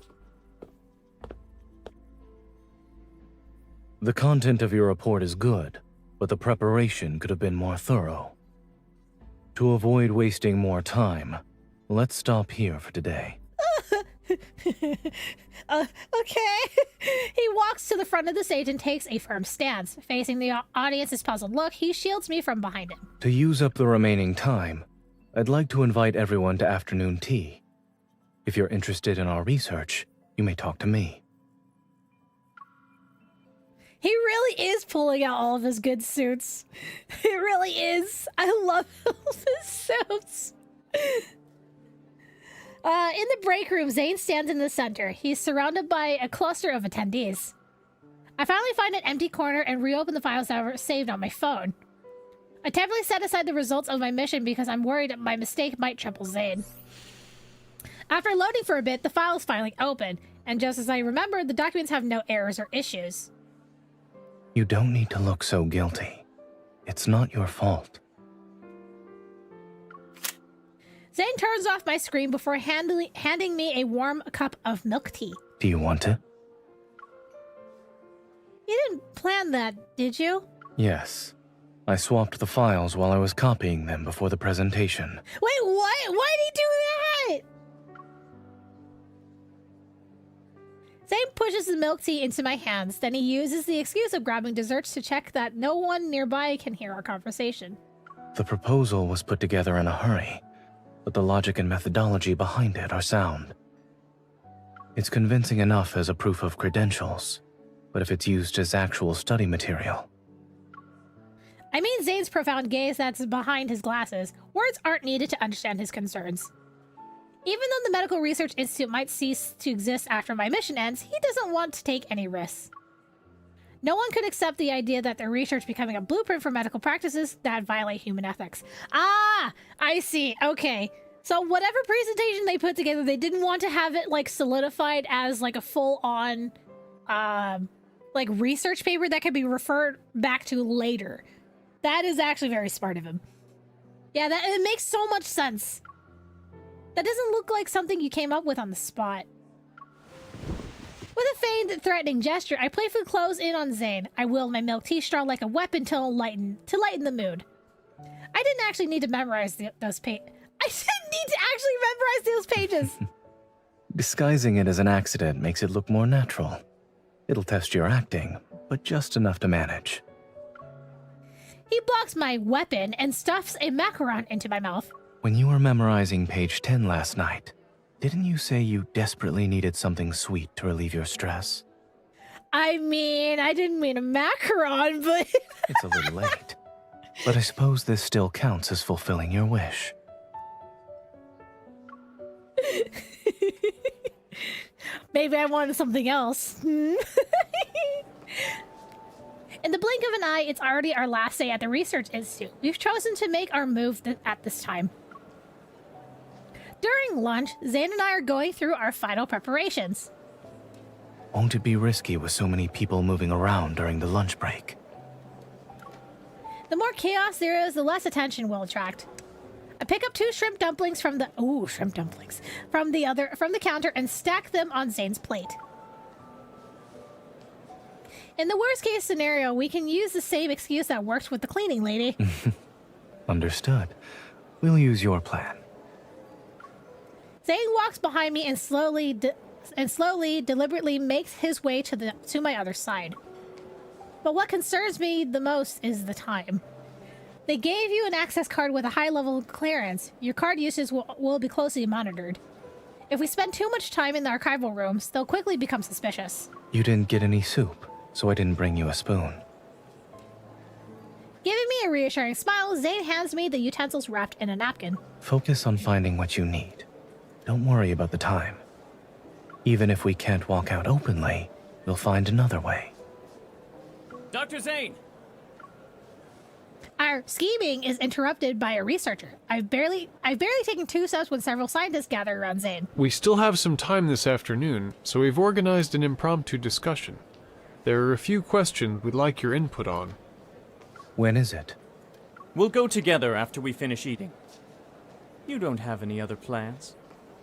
Speaker 3: The content of your report is good, but the preparation could have been more thorough. To avoid wasting more time, let's stop here for today.
Speaker 1: Okay. He walks to the front of the stage and takes a firm stance. Facing the audience's puzzled look, he shields me from behind him.
Speaker 3: To use up the remaining time, I'd like to invite everyone to afternoon tea. If you're interested in our research, you may talk to me.
Speaker 1: He really is pulling out all of his good suits. He really is. I love all of his suits. In the break room, Zayne stands in the center. He's surrounded by a cluster of attendees. I finally find an empty corner and reopen the files that were saved on my phone. I temporarily set aside the results of my mission because I'm worried my mistake might trouble Zayne. After loading for a bit, the files finally open, and just as I remembered, the documents have no errors or issues.
Speaker 3: You don't need to look so guilty. It's not your fault.
Speaker 1: Zayne turns off my screen before handing me a warm cup of milk tea.
Speaker 3: Do you want it?
Speaker 1: You didn't plan that, did you?
Speaker 3: Yes. I swapped the files while I was copying them before the presentation.
Speaker 1: Wait, what? Why did he do that? Zayne pushes the milk tea into my hands, then he uses the excuse of grabbing desserts to check that no one nearby can hear our conversation.
Speaker 3: The proposal was put together in a hurry, but the logic and methodology behind it are sound. It's convincing enough as a proof of credentials, but if it's used as actual study material...
Speaker 1: I mean Zayne's profound gaze that's behind his glasses. Words aren't needed to understand his concerns. Even though the Medical Research Institute might cease to exist after my mission ends, he doesn't want to take any risks. No one could accept the idea that their research becoming a blueprint for medical practices that violate human ethics. Ah, I see. Okay. So whatever presentation they put together, they didn't want to have it like solidified as like a full-on like research paper that could be referred back to later. That is actually very smart of him. Yeah, it makes so much sense. That doesn't look like something you came up with on the spot. With a feigned, threatening gesture, I playfully close in on Zayne. I wield my milk tea straw like a weapon to lighten the mood. I didn't actually need to memorize those pages. I didn't need to actually memorize those pages!
Speaker 3: Disguising it as an accident makes it look more natural. It'll test your acting, but just enough to manage.
Speaker 1: He blocks my weapon and stuffs a macaron into my mouth.
Speaker 3: When you were memorizing page 10 last night, didn't you say you desperately needed something sweet to relieve your stress?
Speaker 1: I mean, I didn't mean a macaron, but...
Speaker 3: It's a little late. But I suppose this still counts as fulfilling your wish.
Speaker 1: Maybe I wanted something else. In the blink of an eye, it's already our last day at the Research Institute. We've chosen to make our move at this time. During lunch, Zayne and I are going through our final preparations.
Speaker 3: Won't it be risky with so many people moving around during the lunch break?
Speaker 1: The more chaos there is, the less attention we'll attract. I pick up 2 shrimp dumplings from the shrimp dumplings from the counter and stack them on Zayne's plate. In the worst case scenario, we can use the same excuse that worked with the cleaning lady.
Speaker 3: Understood. We'll use your plan.
Speaker 1: Zayne walks behind me and slowly, deliberately makes his way to my other side. But what concerns me the most is the time. They gave you an access card with a high level of clearance. Your card usage will be closely monitored. If we spend too much time in the archival rooms, they'll quickly become suspicious.
Speaker 3: You didn't get any soup, so I didn't bring you a spoon.
Speaker 1: Giving me a reassuring smile, Zayne hands me the utensils wrapped in a napkin.
Speaker 3: Focus on finding what you need. Don't worry about the time. Even if we can't walk out openly, we'll find another way.
Speaker 10: Dr. Zayne!
Speaker 1: Our scheming is interrupted by a researcher. I've barely taken 2 steps when several scientists gather around Zayne.
Speaker 11: We still have some time this afternoon, so we've organized an impromptu discussion. There are a few questions we'd like your input on.
Speaker 3: When is it?
Speaker 10: We'll go together after we finish eating. You don't have any other plans,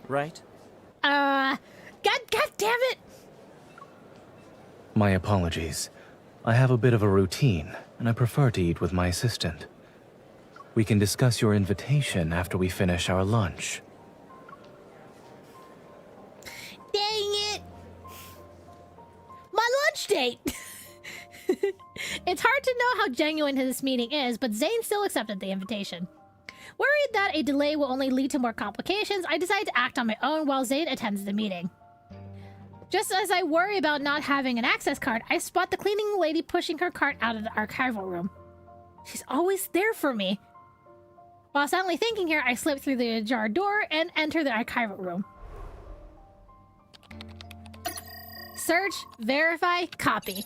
Speaker 10: right?
Speaker 1: God damn it!
Speaker 3: My apologies. I have a bit of a routine, and I prefer to eat with my assistant. We can discuss your invitation after we finish our lunch.
Speaker 1: Dang it! My lunch date! It's hard to know how genuine this meeting is, but Zayne still accepted the invitation. Worried that a delay will only lead to more complications, I decide to act on my own while Zayne attends the meeting. Just as I worry about not having an access card, I spot the cleaning lady pushing her cart out of the archival room. She's always there for me. While silently thinking here, I slip through the ajar door and enter the archival room. Search, verify, copy.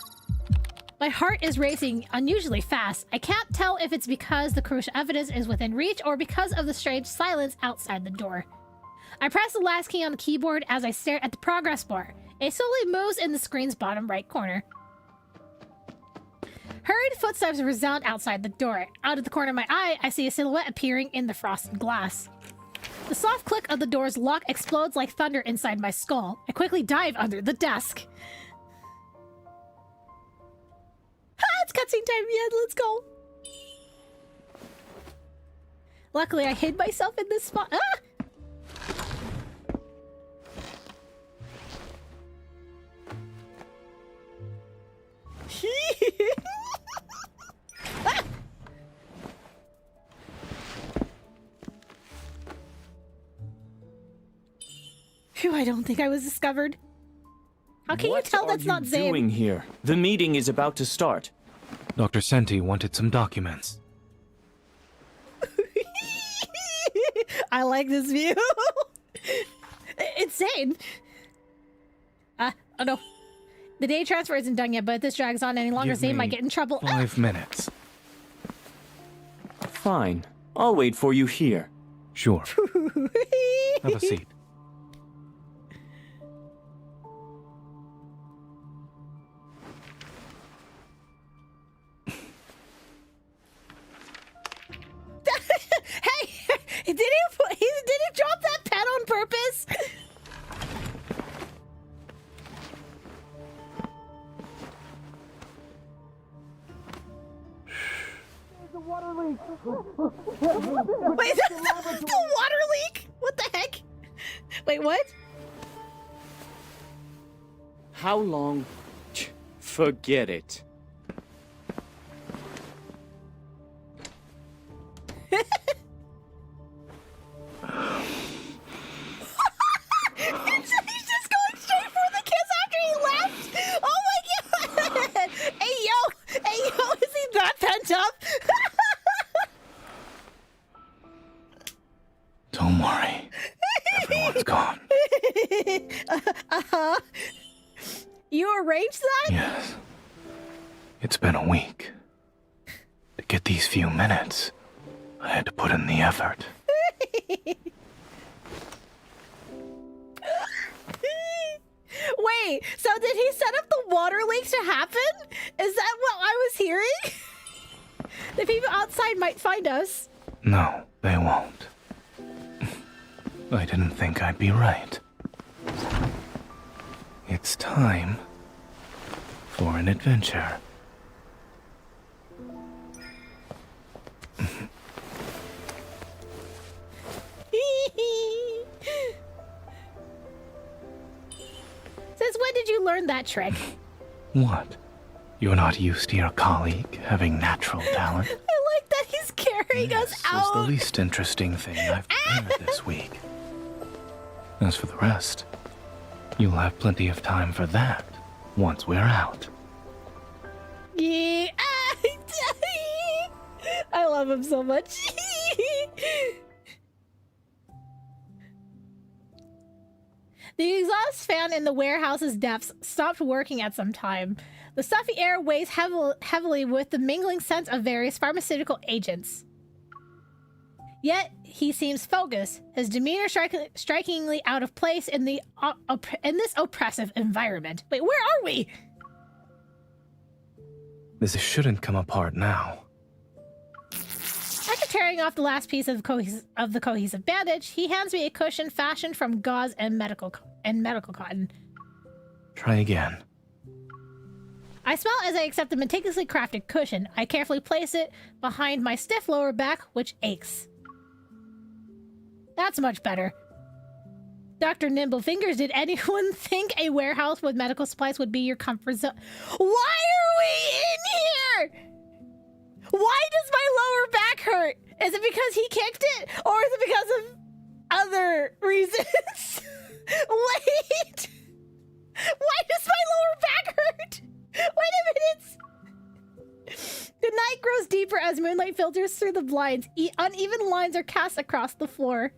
Speaker 1: My heart is racing unusually fast. I can't tell if it's because the crucial evidence is within reach or because of the strange silence outside the door. I press the last key on the keyboard as I stare at the progress bar. It slowly moves in the screen's bottom right corner. Hurried footsteps resound outside the door. Out of the corner of my eye, I see a silhouette appearing in the frosted glass. The soft click of the door's lock explodes like thunder inside my skull. I quickly dive under the desk. It's cutscene time, yeah, let's go. Luckily, I hid myself in this spot. Phew, I don't think I was discovered. How can you tell that's not Zayne?
Speaker 10: What are you doing here? The meeting is about to start.
Speaker 3: Dr. Senti wanted some documents.
Speaker 1: I like this view. It's Zayne. Oh no. The day transfer isn't done yet, but if this drags on any longer, Zayne might get in trouble.
Speaker 3: 5 minutes.
Speaker 10: Fine. I'll wait for you here.
Speaker 3: Sure. Have a seat.
Speaker 1: Hey, did he drop that pen on purpose?
Speaker 2: The water leak!
Speaker 1: Wait, the water leak? What the heck? Wait, what?
Speaker 10: How long? Forget it.
Speaker 1: He's just going straight for the kiss after he left. Oh my god! Hey yo, is he that pent up? Uh-huh. You arranged that?
Speaker 3: Yes. It's been a week. To get these few minutes, I had to put in the effort.
Speaker 1: Wait, so did he set up the water leak to happen? Is that what I was hearing? The people outside might find us.
Speaker 3: No, they won't. I didn't think I'd be right. It's time for an adventure.
Speaker 1: Since when did you learn that trick?
Speaker 3: What? You're not used to your colleague having natural talent?
Speaker 1: I like that he's carrying us
Speaker 3: This
Speaker 1: out.
Speaker 3: is the least interesting thing I've prepared this week. As for the rest, you'll have plenty of time for that once we're out.
Speaker 1: Yeah. I love him so much. The exhaust fan in the warehouse's depths stopped working at some time. The stuffy air weighs heavily with the mingling scents of various pharmaceutical agents. Yet he seems focused, his demeanor strikingly out of place in this oppressive environment. Wait, where are we?
Speaker 3: This shouldn't come apart now.
Speaker 1: After tearing off the last piece of the cohesive bandage, he hands me a cushion fashioned from gauze and medical cotton.
Speaker 3: Try again.
Speaker 1: I smile as I accept the meticulously crafted cushion. I carefully place it behind my stiff lower back, which aches. That's much better. Dr. Nimblefingers, did anyone think a warehouse with medical supplies would be your comfort zone? Why are we in here? Why does my lower back hurt? Is it because he kicked it? Or is it because of other reasons? Wait! Why does my lower back hurt? Wait a minute! The night grows deeper as moonlight filters through the blinds. Uneven lines are cast across the floor.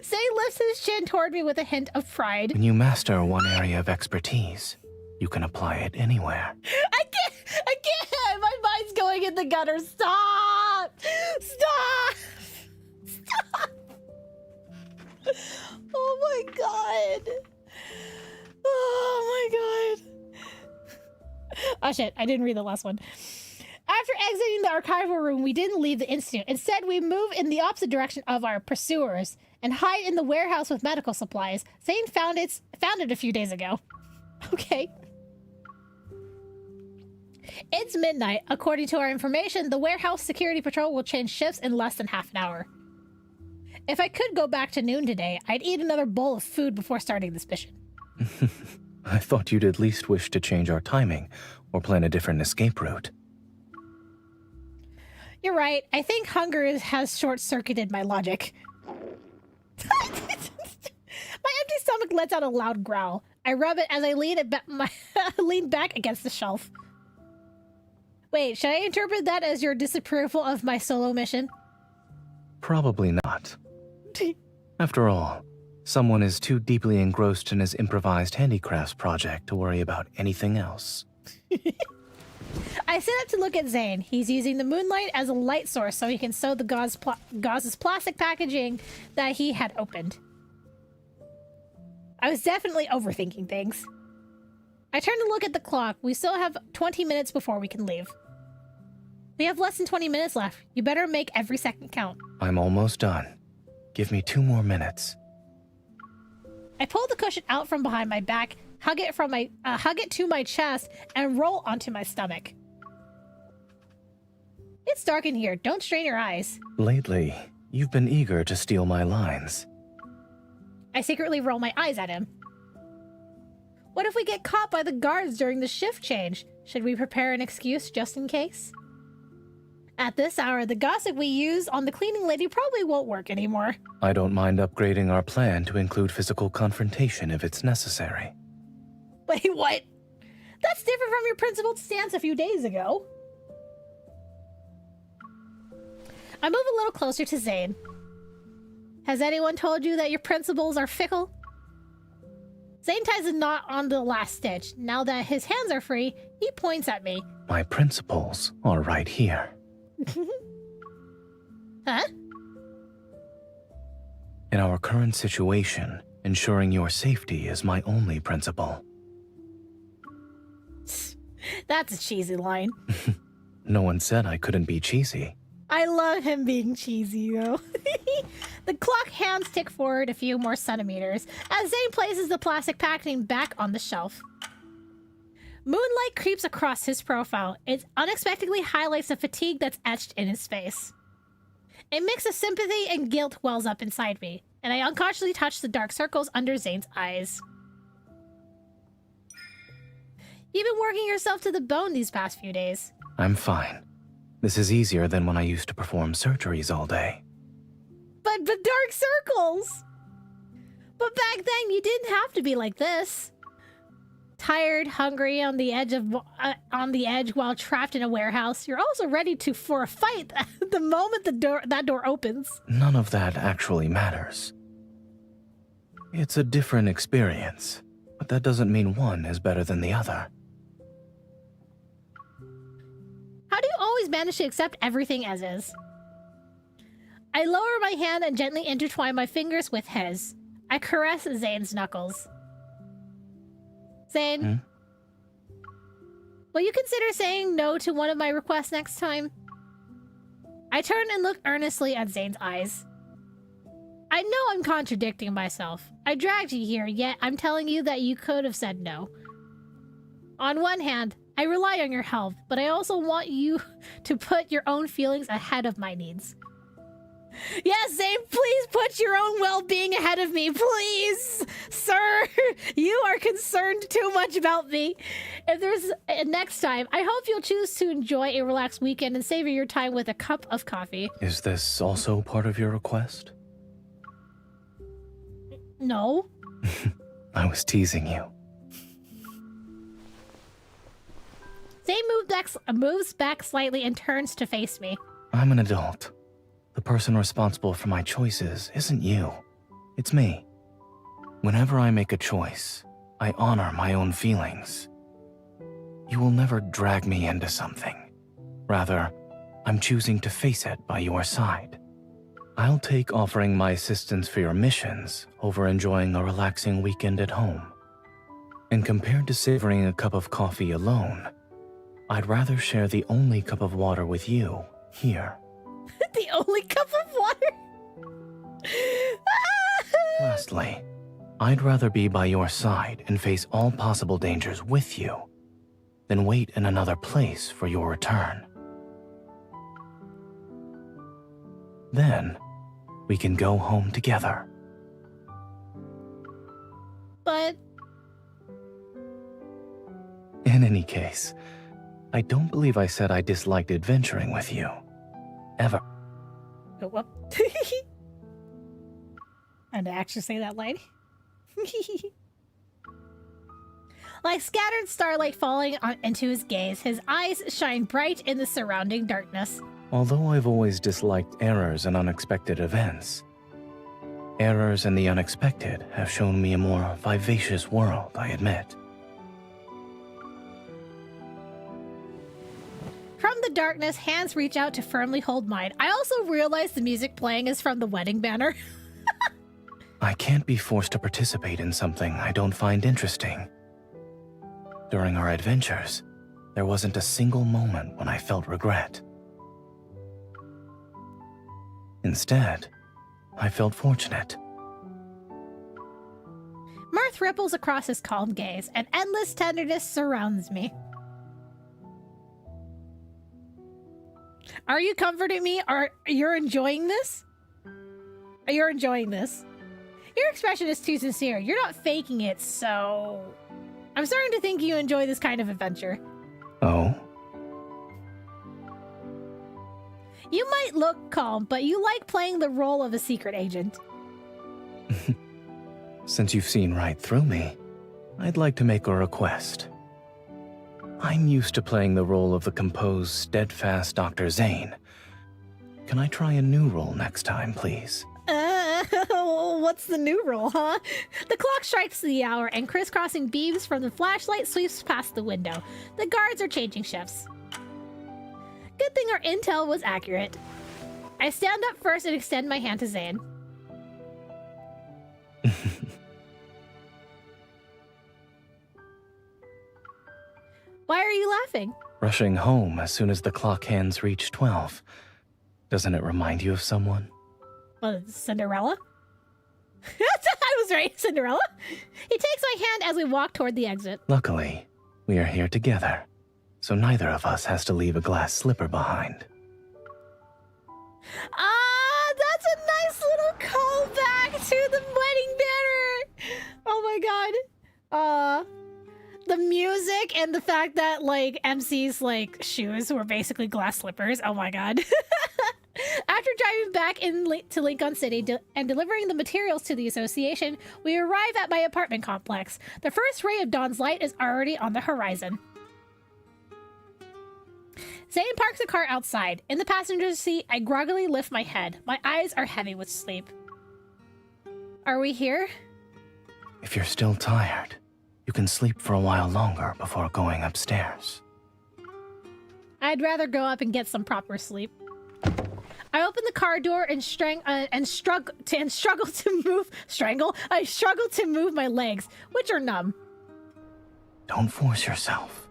Speaker 1: Zayne lifts his chin toward me with a hint of pride.
Speaker 3: When you master one area of expertise, you can apply it anywhere.
Speaker 1: I can't! My mind's going in the gutter. Stop! Stop! Stop! Oh my god. Oh my god. Oh shit, I didn't read the last one. After exiting the archival room, we didn't leave the institute. Instead, we move in the opposite direction of our pursuers and hide in the warehouse with medical supplies. Zayne found it a few days ago. Okay. It's midnight. According to our information, the warehouse security patrol will change shifts in less than half an hour. If I could go back to noon today, I'd eat another bowl of food before starting this mission.
Speaker 3: I thought you'd at least wish to change our timing or plan a different escape route.
Speaker 1: You're right. I think hunger has short-circuited my logic. My empty stomach lets out a loud growl. I rub it as I lean back against the shelf. Wait, should I interpret that as your disapproval of my solo mission?
Speaker 3: Probably not. After all, someone is too deeply engrossed in his improvised handicrafts project to worry about anything else.
Speaker 1: I sit up to look at Zayne. He's using the moonlight as a light source so he can sew the gauze's plastic packaging that he had opened. I was definitely overthinking things. I turn to look at the clock. We still have 20 minutes before we can leave. We have less than 20 minutes left. You better make every second count.
Speaker 3: I'm almost done. Give me 2 more minutes.
Speaker 1: I pull the cushion out from behind my back, hug it to my chest, and roll onto my stomach. It's dark in here. Don't strain your eyes.
Speaker 3: Lately, you've been eager to steal my lines.
Speaker 1: I secretly roll my eyes at him. What if we get caught by the guards during the shift change? Should we prepare an excuse just in case? At this hour, the gossip we use on the cleaning lady probably won't work anymore.
Speaker 3: I don't mind upgrading our plan to include physical confrontation if it's necessary.
Speaker 1: Wait, what? That's different from your principled stance a few days ago. I move a little closer to Zayne. Has anyone told you that your principles are fickle? Zayne ties a knot on the last stitch. Now that his hands are free, he points at me.
Speaker 3: My principles are right here.
Speaker 1: Huh?
Speaker 3: In our current situation, ensuring your safety is my only principle.
Speaker 1: That's a cheesy line.
Speaker 3: No one said I couldn't be cheesy.
Speaker 1: I love him being cheesy, though. The clock hands tick forward a few more centimeters as Zayne places the plastic packaging back on the shelf. Moonlight creeps across his profile. It unexpectedly highlights the fatigue that's etched in his face. A mix of sympathy and guilt wells up inside me, and I unconsciously touch the dark circles under Zayne's eyes. You've been working yourself to the bone these past few days.
Speaker 3: I'm fine. This is easier than when I used to perform surgeries all day.
Speaker 1: But dark circles! But back then, you didn't have to be like this. Tired, hungry, on the edge while trapped in a warehouse, you're also ready for a fight the moment that door opens.
Speaker 3: None of that actually matters. It's a different experience, but that doesn't mean one is better than the other.
Speaker 1: How do you always manage to accept everything as is? I lower my hand and gently intertwine my fingers with his. I caress Zayne's knuckles. Zayne, will you consider saying no to one of my requests next time? I turn and look earnestly at Zayne's eyes. I know I'm contradicting myself. I dragged you here, yet I'm telling you that you could have said no. On one hand, I rely on your help, but I also want you to put your own feelings ahead of my needs. Yes, Zayne, please put your own well-being ahead of me, please! Sir, you are concerned too much about me. If there's a next time, I hope you'll choose to enjoy a relaxed weekend and savor your time with a cup of coffee.
Speaker 3: Is this also part of your request?
Speaker 1: No.
Speaker 3: I was teasing you.
Speaker 1: Zayne moves back slightly and turns to face me.
Speaker 3: I'm an adult. The person responsible for my choices isn't you. It's me. Whenever I make a choice, I honor my own feelings. You will never drag me into something. Rather, I'm choosing to face it by your side. I'll take offering my assistance for your missions over enjoying a relaxing weekend at home. And compared to savoring a cup of coffee alone, I'd rather share the only cup of water with you here.
Speaker 1: The only cup of water?
Speaker 3: Lastly, I'd rather be by your side and face all possible dangers with you than wait in another place for your return. Then, we can go home together.
Speaker 1: But...
Speaker 3: In any case, I don't believe I said I disliked adventuring with you. Ever.
Speaker 1: Oh, whoop. And to actually say that line. Like scattered starlight falling into his gaze, his eyes shine bright in the surrounding darkness.
Speaker 3: Although I've always disliked errors and unexpected events, errors and the unexpected have shown me a more vivacious world, I admit.
Speaker 1: From the darkness, hands reach out to firmly hold mine. I also realize the music playing is from the wedding banner.
Speaker 3: I can't be forced to participate in something I don't find interesting. During our adventures, there wasn't a single moment when I felt regret. Instead, I felt fortunate.
Speaker 1: Mirth ripples across his calm gaze, and endless tenderness surrounds me. Are you comforting me? Or you're enjoying this? You're enjoying this. Your expression is too sincere. You're not faking it, so... I'm starting to think you enjoy this kind of adventure.
Speaker 3: Oh?
Speaker 1: You might look calm, but you like playing the role of a secret agent.
Speaker 3: Since you've seen right through me, I'd like to make a request. I'm used to playing the role of the composed, steadfast Dr. Zayne. Can I try a new role next time, please?
Speaker 1: What's the new rule, huh? The clock strikes the hour, and crisscrossing beams from the flashlight sweeps past the window. The guards are changing shifts. Good thing our intel was accurate. I stand up first and extend my hand to Zayne. Why are you laughing?
Speaker 3: Rushing home as soon as the clock hands reach 12. Doesn't it remind you of someone?
Speaker 1: What, Cinderella? I was right, Cinderella. He takes my hand as we walk toward the exit.
Speaker 3: Luckily, we are here together, so neither of us has to leave a glass slipper behind.
Speaker 1: Ah, that's a nice little callback to the wedding banner. Oh my god. The music and the fact that, like, MC's, like, shoes were basically glass slippers. Oh my god. After driving back to Lincoln City and delivering the materials to the association, we arrive at my apartment complex. The first ray of dawn's light is already on the horizon. Zayne parks the car outside. In the passenger seat, I groggily lift my head. My eyes are heavy with sleep. Are we here?
Speaker 3: If you're still tired, you can sleep for a while longer before going upstairs.
Speaker 1: I'd rather go up and get some proper sleep. I open the car door and struggle to move my legs, which are numb.
Speaker 3: Don't force yourself.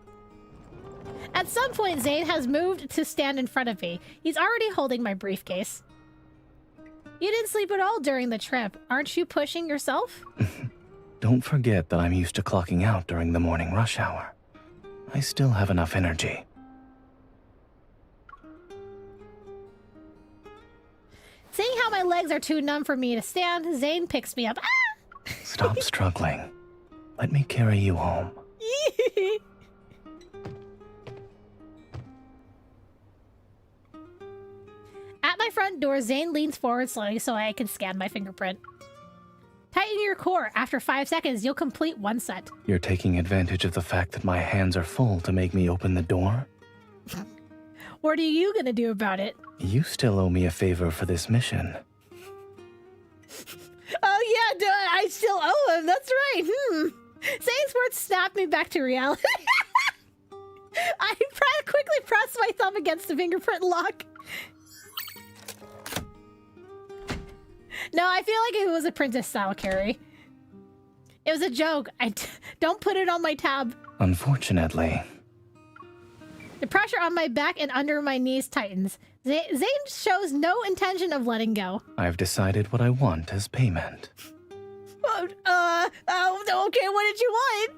Speaker 1: At some point, Zayne has moved to stand in front of me. He's already holding my briefcase. You didn't sleep at all during the trip. Aren't you pushing yourself?
Speaker 3: Don't forget that I'm used to clocking out during the morning rush hour. I still have enough energy.
Speaker 1: Seeing how my legs are too numb for me to stand, Zayne picks me up. Ah!
Speaker 3: Stop struggling. Let me carry you home.
Speaker 1: At my front door, Zayne leans forward slowly so I can scan my fingerprint. Tighten your core. After 5 seconds, you'll complete one set.
Speaker 3: You're taking advantage of the fact that my hands are full to make me open the door?
Speaker 1: What are you gonna do about it?
Speaker 3: You still owe me a favor for this mission.
Speaker 1: Oh yeah, I still owe him. That's right. Zayne's words snapped me back to reality. I quickly pressed my thumb against the fingerprint lock. No, I feel like it was a princess-style carry. It was a joke. Don't put it on my tab.
Speaker 3: Unfortunately.
Speaker 1: The pressure on my back and under my knees tightens. Zayne shows no intention of letting go.
Speaker 3: I've decided what I want as payment.
Speaker 1: Okay, what did you want?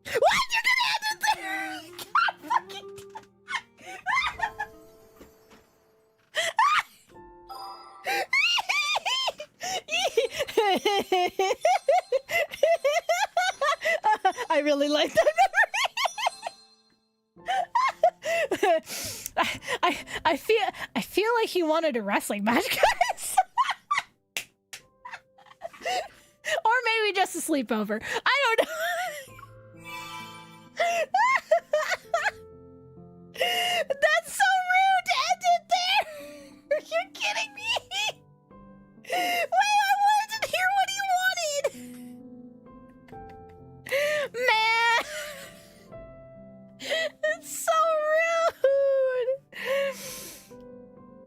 Speaker 1: What? You're gonna end it there? God fucking... I really like that memory. I feel like he wanted a wrestling match, guys. Or maybe just a sleepover. I don't know. That's so rude to end it there. Are you kidding me? Wait, I wanted to hear what he wanted. Man. It's so rude.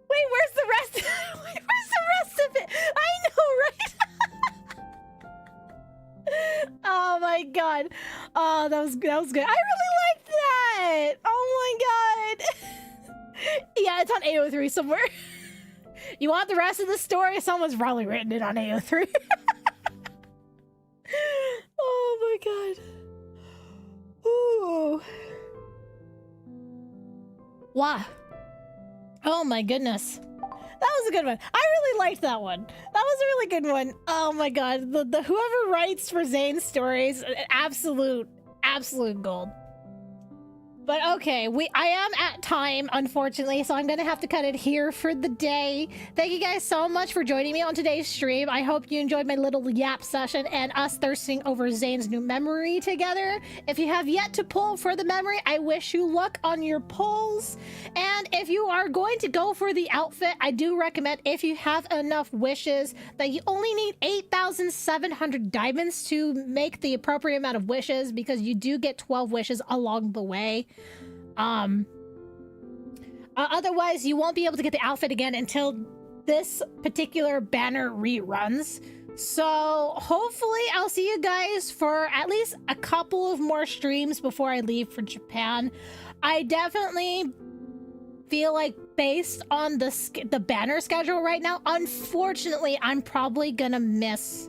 Speaker 1: Wait, where's the rest? Where's the rest of it? I know, right? Oh my god. Oh, that was good. I really liked that. Oh my god. Yeah, it's on AO3 somewhere. You want the rest of the story? Someone's probably written it on AO3. Oh my god. Ooh. Wow. Oh my goodness. That was a good one. I really liked that one. That was a really good one. Oh my god. The whoever writes for Zayne's stories, absolute gold. But okay, I am at time, unfortunately, so I'm gonna have to cut it here for the day. Thank you guys so much for joining me on today's stream. I hope you enjoyed my little yap session and us thirsting over Zayne's new memory together. If you have yet to pull for the memory, I wish you luck on your pulls. And if you are going to go for the outfit, I do recommend, if you have enough wishes, that you only need 8,700 diamonds to make the appropriate amount of wishes, because you do get 12 wishes along the way. Otherwise you won't be able to get the outfit again until this particular banner reruns. So hopefully I'll see you guys for at least a couple of more streams before I leave for Japan. I definitely feel like, based on the banner schedule right now, unfortunately I'm probably gonna miss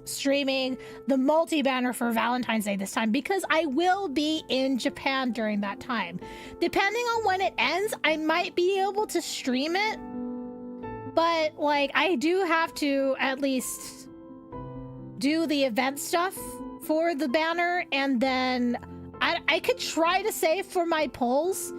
Speaker 1: streaming the multi-banner for Valentine's Day this time, because I will be in Japan during that time. Depending on when it ends, I might be able to stream it, but like I do have to at least do the event stuff for the banner, and then I could try to save for my polls.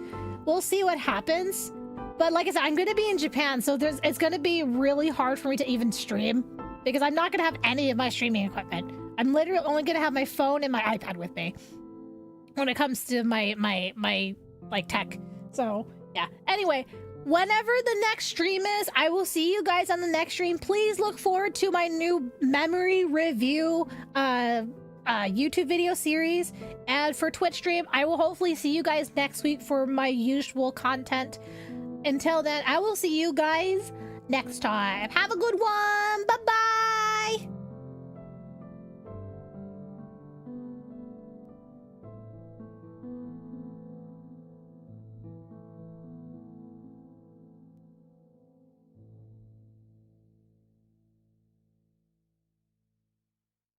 Speaker 1: We'll see what happens. But like I said, I'm gonna be in Japan, so it's gonna be really hard for me to even stream, because I'm not gonna have any of my streaming equipment. I'm literally only gonna have my phone and my iPad with me when it comes to my like tech. So yeah. Anyway, whenever the next stream is, I will see you guys on the next stream. Please look forward to my new memory review YouTube video series. And for Twitch stream, I will hopefully see you guys next week for my usual content. Until then, I will see you guys next time. Have a good one. Bye-bye.